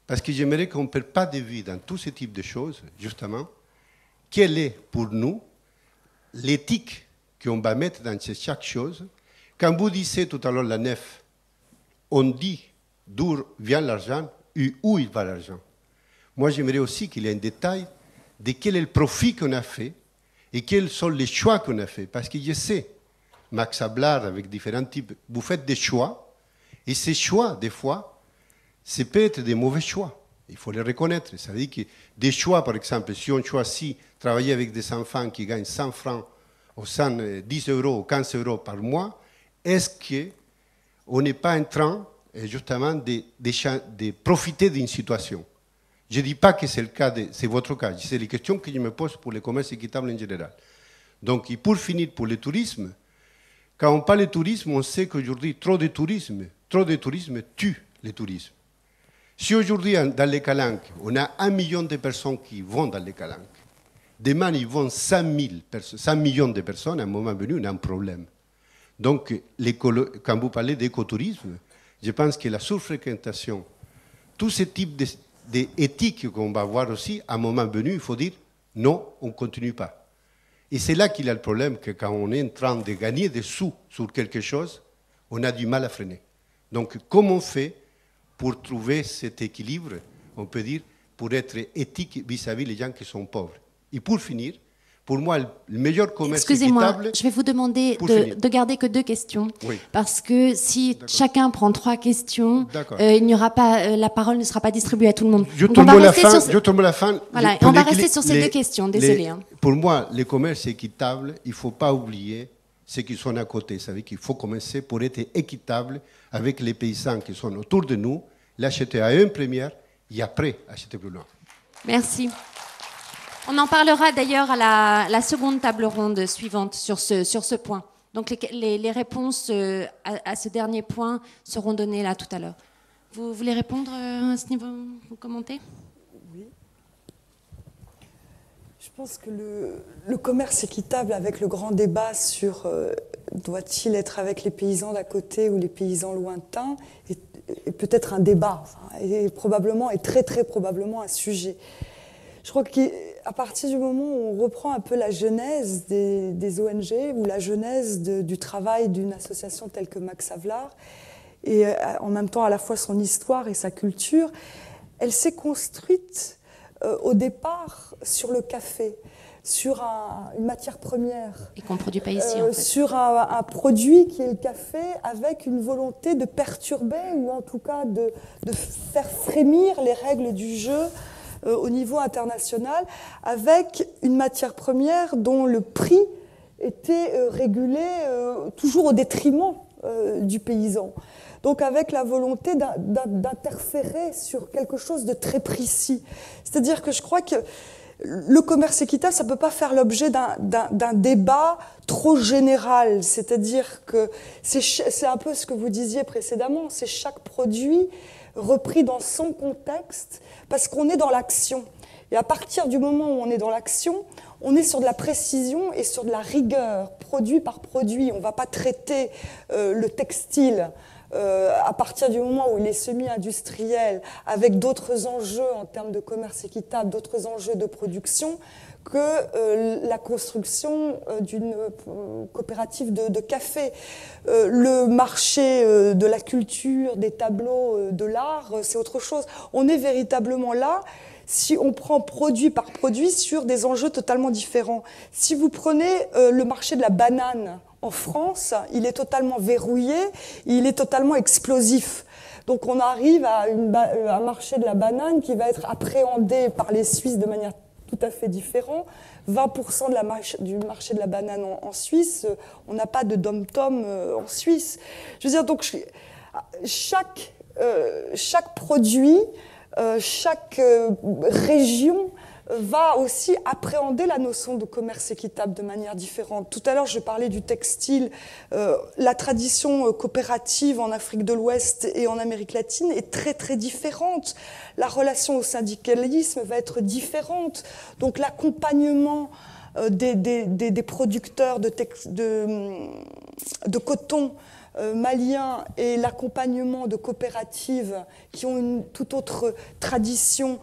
Parce que j'aimerais qu'on ne perde pas de vue dans tous ces types de choses, justement, quelle est pour nous l'éthique qu'on va mettre dans chaque chose. Quand vous disiez tout à l'heure la nef, on dit d'où vient l'argent et où il va l'argent. Moi, j'aimerais aussi qu'il y ait un détail de quel est le profit qu'on a fait et quels sont les choix qu'on a fait. Parce que je sais, Max Havelaar, avec différents types, vous faites des choix. Et ces choix, des fois, c'est peut-être des mauvais choix. Il faut les reconnaître. Ça veut dire que des choix, par exemple, si on choisit travailler avec des enfants qui gagnent 100 francs, ou 110 euros ou 15 euros par mois, est-ce qu'on n'est pas en train, justement, de profiter d'une situation? Je ne dis pas que c'est le cas, c'est votre cas. C'est les questions que je me pose pour le commerce équitable en général. Donc, et pour finir, pour le tourisme, quand on parle de tourisme, on sait qu'aujourd'hui, trop de tourisme tue le tourisme. Si aujourd'hui, dans les Calanques, on a 1 million de personnes qui vont dans les Calanques, demain, ils vont 100 millions de personnes, à un moment venu, on a un problème. Donc, quand vous parlez d'écotourisme, je pense que la surfréquentation, tous ces types d'éthiques qu'on va avoir aussi, à un moment venu, il faut dire non, on ne continue pas. Et c'est là qu'il y a le problème, que quand on est en train de gagner des sous sur quelque chose, on a du mal à freiner. Donc, comment on fait pour trouver cet équilibre, on peut dire, pour être éthique vis-à-vis des gens qui sont pauvres? Et pour finir, pour moi, le meilleur commerce Excusez-moi, équitable... je vais vous demander de garder que 2 questions. Oui. Parce que si chacun prend 3 questions, il n'y aura pas, la parole ne sera pas distribuée à tout le monde. Je tourne la fin. Voilà, on va rester sur ces 2 questions, désolé. Pour moi, le commerce équitable, il ne faut pas oublier ceux qui sont à côté. Ça veut dire qu'il faut commencer pour être équitable avec les paysans qui sont autour de nous, l'acheter à une première et après acheter plus loin. Merci. On en parlera d'ailleurs à la seconde table ronde suivante sur ce point. Donc les réponses à ce dernier point seront données là tout à l'heure. Vous voulez répondre à ce niveau? Vous commentez? Oui. Je pense que le commerce équitable, avec le grand débat sur Doit-il être avec les paysans d'à côté ou les paysans lointains? Et peut-être un débat, et probablement, et très très probablement un sujet. Je crois qu'à partir du moment où on reprend un peu la genèse des ONG ou la genèse du travail d'une association telle que Max Havelaar, et en même temps à la fois son histoire et sa culture, elle s'est construite au départ sur le café, sur une matière première. Et qu'on ne produit pas ici, en fait. Sur un produit qui est le café, avec une volonté de perturber, ou en tout cas de faire frémir les règles du jeu au niveau international, avec une matière première dont le prix était régulé toujours au détriment du paysan. Donc avec la volonté d'interférer sur quelque chose de très précis. C'est-à-dire que je crois que le commerce équitable, ça ne peut pas faire l'objet d'un débat trop général. C'est-à-dire que c'est un peu ce que vous disiez précédemment, c'est chaque produit repris dans son contexte, parce qu'on est dans l'action. Et à partir du moment où on est dans l'action, on est sur de la précision et sur de la rigueur, produit par produit. On ne va pas traiter le textile à partir du moment où il est semi-industriel, avec d'autres enjeux en termes de commerce équitable, d'autres enjeux de production, que la construction d'une coopérative de café. Le marché de la culture, des tableaux, de l'art, c'est autre chose. On est véritablement là, si on prend produit par produit, sur des enjeux totalement différents. Si vous prenez le marché de la banane en France, il est totalement verrouillé, il est totalement explosif. Donc on arrive à un marché de la banane qui va être appréhendé par les Suisses de manière tout à fait différente. 20% du marché de la banane en Suisse, on n'a pas de dom-tom en Suisse. Je veux dire, donc chaque produit, chaque région va aussi appréhender la notion de commerce équitable de manière différente. Tout à l'heure, je parlais du textile. La tradition coopérative en Afrique de l'Ouest et en Amérique latine est très, très différente. La relation au syndicalisme va être différente. Donc, l'accompagnement des producteurs de coton maliens et l'accompagnement de coopératives qui ont une toute autre tradition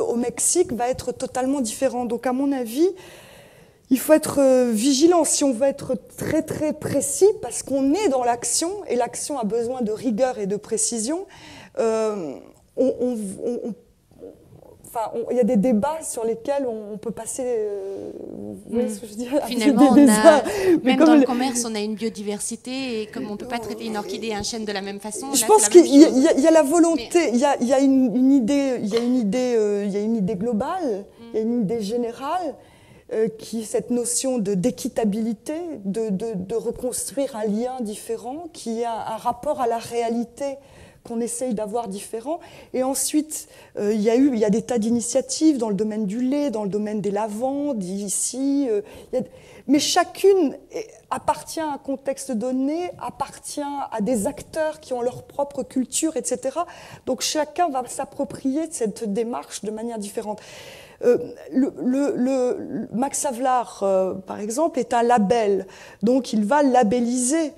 au Mexique va être totalement différent. Donc, à mon avis, il faut être vigilant si on veut être très, très précis, parce qu'on est dans l'action, et l'action a besoin de rigueur et de précision. Il y a des débats sur lesquels on peut passer. Vous voyez ce que je veux dire? Finalement, même dans le commerce, on a une biodiversité, et comme on ne peut pas traiter une orchidée et un chêne de la même façon. Je pense qu'il y a la volonté, il y a une idée globale, il y a une idée générale, qui est cette notion d'équitabilité, de reconstruire un lien différent, qui a un rapport à la réalité qu'on essaye d'avoir différent. Et ensuite, il y a des tas d'initiatives dans le domaine du lait, dans le domaine des lavandes, ici. Mais chacune appartient à un contexte donné, appartient à des acteurs qui ont leur propre culture, etc. Donc chacun va s'approprier de cette démarche de manière différente. Max Havelaar, par exemple, est un label. Donc il va labelliser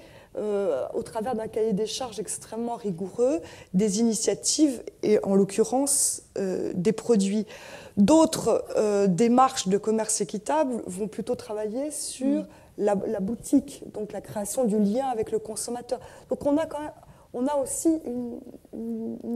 au travers d'un cahier des charges extrêmement rigoureux, des initiatives et en l'occurrence des produits. D'autres démarches de commerce équitable vont plutôt travailler sur la boutique, donc la création du lien avec le consommateur. Donc on a aussi une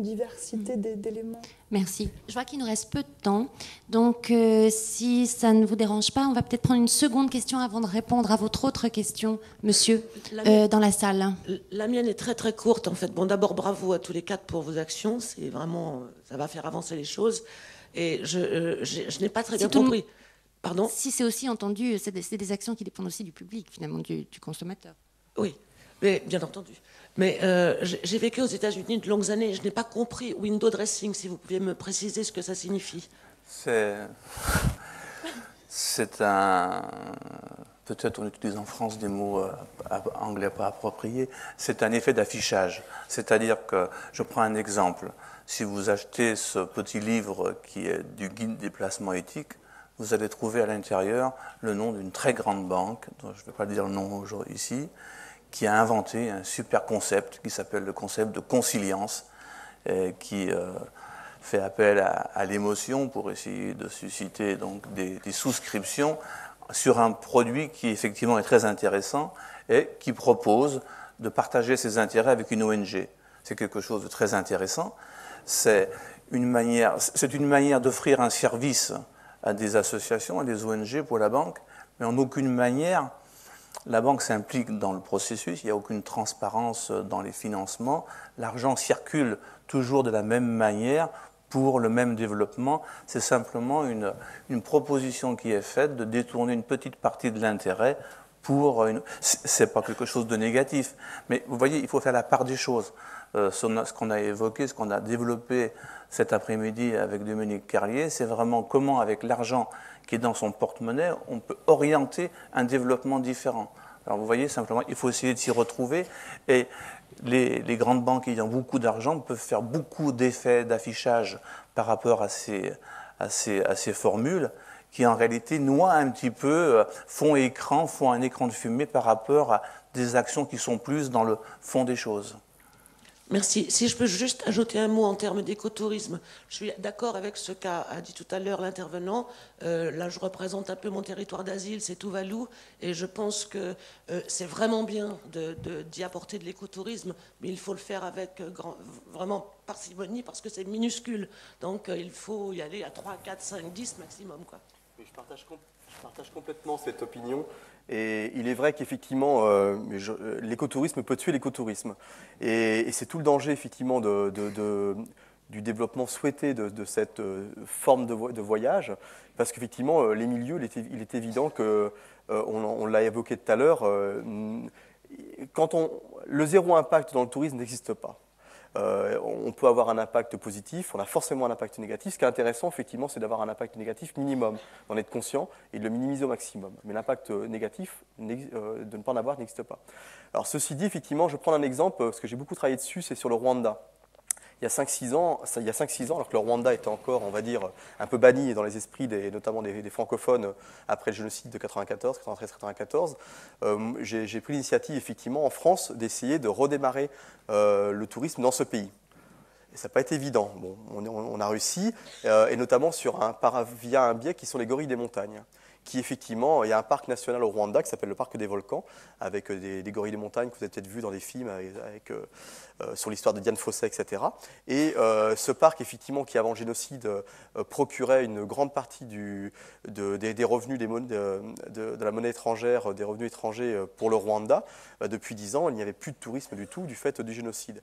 diversité d'éléments. Merci. Je vois qu'il nous reste peu de temps. Donc, si ça ne vous dérange pas, on va peut-être prendre une seconde question avant de répondre à votre autre question, monsieur, dans la salle. La mienne est très, très courte, en fait. Bon, d'abord, bravo à tous les quatre pour vos actions. C'est vraiment... Ça va faire avancer les choses. Et je n'ai pas très bien compris. Pardon ? Si c'est aussi entendu, c'est des actions qui dépendent aussi du public, finalement, du consommateur. Oui, mais bien entendu. Mais j'ai vécu aux États-Unis de longues années. Je n'ai pas compris window dressing. Si vous pouviez me préciser ce que ça signifie. C'est un... Peut-être on utilise en France des mots anglais pas appropriés. C'est un effet d'affichage. C'est-à-dire que, je prends un exemple. Si vous achetez ce petit livre qui est du guide des placements éthiques, vous allez trouver à l'intérieur le nom d'une très grande banque, dont je ne vais pas dire le nom ici, qui a inventé un super concept qui s'appelle le concept de consilience, qui fait appel à l'émotion pour essayer de susciter donc des souscriptions sur un produit qui effectivement est très intéressant et qui propose de partager ses intérêts avec une ONG. C'est quelque chose de très intéressant. C'est une manière d'offrir un service à des associations, à des ONG pour la banque, mais en aucune manière la banque s'implique dans le processus, il n'y a aucune transparence dans les financements, l'argent circule toujours de la même manière pour le même développement, c'est simplement une proposition qui est faite de détourner une petite partie de l'intérêt pour une... C'est pas quelque chose de négatif, mais vous voyez, il faut faire la part des choses. Ce qu'on a évoqué, ce qu'on a développé cet après-midi avec Dominique Carlier, c'est vraiment comment, avec l'argent qui est dans son porte-monnaie, on peut orienter un développement différent. Alors vous voyez, simplement, il faut essayer de s'y retrouver. Et les grandes banques ayant beaucoup d'argent peuvent faire beaucoup d'effets d'affichage par rapport à ces formules qui, en réalité, noient un petit peu, font un écran de fumée par rapport à des actions qui sont plus dans le fond des choses. Merci. Si je peux juste ajouter un mot en termes d'écotourisme, je suis d'accord avec ce qu'a dit tout à l'heure l'intervenant. Là, je représente un peu mon territoire d'asile, c'est Tuvalu, et je pense que c'est vraiment bien d'y apporter de l'écotourisme, mais il faut le faire avec vraiment parcimonie parce que c'est minuscule. Donc, il faut y aller à 3, 4, 5, 10 maximum, quoi. Je partage complètement cette opinion. Et il est vrai qu'effectivement, l'écotourisme peut tuer l'écotourisme. Et c'est tout le danger, effectivement, du développement souhaité de cette forme de voyage. Parce qu'effectivement, les milieux, il est évident que, on l'a évoqué tout à l'heure, le zéro impact dans le tourisme n'existe pas. On peut avoir un impact positif, on a forcément un impact négatif. Ce qui est intéressant, effectivement, c'est d'avoir un impact négatif minimum, d'en être conscient et de le minimiser au maximum. Mais l'impact négatif, de ne pas en avoir, n'existe pas. Alors, ceci dit, effectivement, je prends un exemple, parce que j'ai beaucoup travaillé dessus, c'est sur le Rwanda. Il y a 5-6 ans, alors que le Rwanda était encore, on va dire, un peu banni dans les esprits, notamment des francophones, après le génocide de 93-94, j'ai pris l'initiative, effectivement, en France, d'essayer de redémarrer le tourisme dans ce pays. Et ça n'a pas été évident. Bon, on a réussi, et notamment via un biais qui sont les gorilles des montagnes. Qui effectivement, il y a un parc national au Rwanda qui s'appelle le parc des volcans, avec des gorilles des montagnes que vous avez peut-être vu dans des films sur l'histoire de Diane Fossey, etc. Et ce parc, effectivement, qui avant le génocide procurait une grande partie des revenus de la monnaie étrangère, des revenus étrangers pour le Rwanda, depuis 10 ans, il n'y avait plus de tourisme du tout du fait du génocide.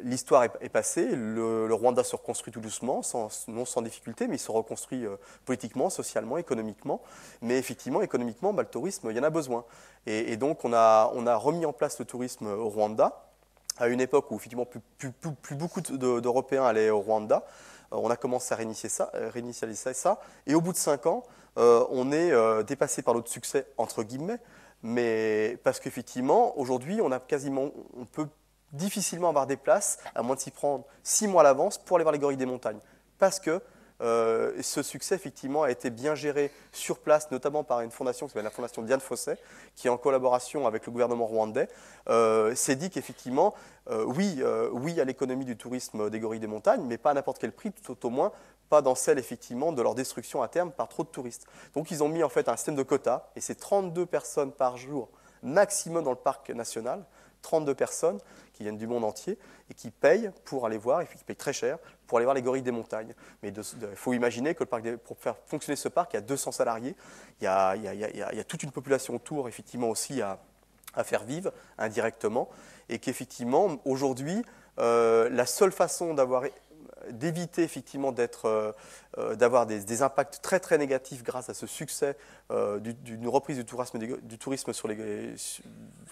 L'histoire est passée, le Rwanda se reconstruit tout doucement, non sans difficulté, mais il se reconstruit politiquement, socialement, économiquement. Mais effectivement, économiquement, le tourisme, il y en a besoin. Et donc, on a remis en place le tourisme au Rwanda, à une époque où effectivement plus beaucoup d'Européens allaient au Rwanda. On a commencé à réinitialiser ça. Et au bout de 5 ans, on est dépassé par notre succès, entre guillemets, mais parce qu'effectivement, aujourd'hui, on peut difficilement avoir des places, à moins de s'y prendre 6 mois à l'avance pour aller voir les gorilles des montagnes. Parce que ce succès, effectivement, a été bien géré sur place, notamment par une fondation qui s'appelle la fondation Diane Fossey, qui, en collaboration avec le gouvernement rwandais, s'est dit qu'effectivement, oui à l'économie du tourisme des gorilles des montagnes, mais pas à n'importe quel prix, tout au moins pas dans celle, effectivement, de leur destruction à terme par trop de touristes. Donc, ils ont mis, en fait, un système de quotas, et c'est 32 personnes par jour maximum dans le parc national, 32 personnes qui viennent du monde entier et qui payent pour aller voir, et qui payent très cher, pour aller voir les gorilles des montagnes. Mais il faut imaginer que pour faire fonctionner ce parc, il y a 200 salariés, il y a toute une population autour, effectivement, aussi à faire vivre indirectement, et qu'effectivement, aujourd'hui, la seule façon d'éviter effectivement d'avoir des impacts très très négatifs grâce à ce succès d'une reprise du tourisme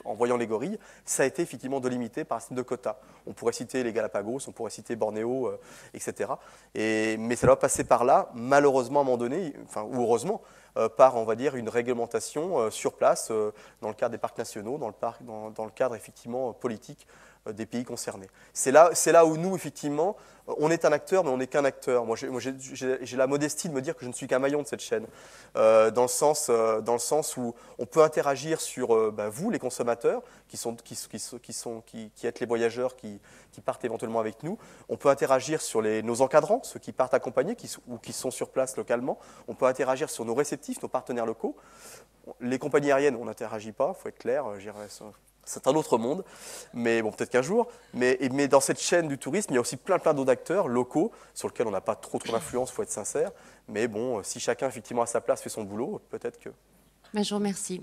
en voyant les gorilles, ça a été effectivement de limiter par un système de quotas. On pourrait citer les Galapagos, on pourrait citer Bornéo, etc. Mais ça doit passer par là, malheureusement à un moment donné, ou heureusement, par, on va dire, une réglementation sur place, dans le cadre des parcs nationaux, dans le cadre effectivement politique des pays concernés. C'est là où nous, effectivement, on est un acteur, mais on n'est qu'un acteur. Moi, j'ai la modestie de me dire que je ne suis qu'un maillon de cette chaîne, dans le sens où on peut interagir sur vous, les consommateurs, qui êtes les voyageurs qui partent éventuellement avec nous. On peut interagir sur nos encadrants, ceux qui partent accompagnés ou qui sont sur place localement. On peut interagir sur nos réceptifs, nos partenaires locaux. Les compagnies aériennes, on n'interagit pas, il faut être clair. C'est un autre monde, mais bon, peut-être qu'un jour. Mais dans cette chaîne du tourisme, il y a aussi plein d'autres acteurs locaux sur lesquels on n'a pas trop d'influence, il faut être sincère. Mais bon, si chacun, effectivement, à sa place fait son boulot, peut-être que... Je vous remercie.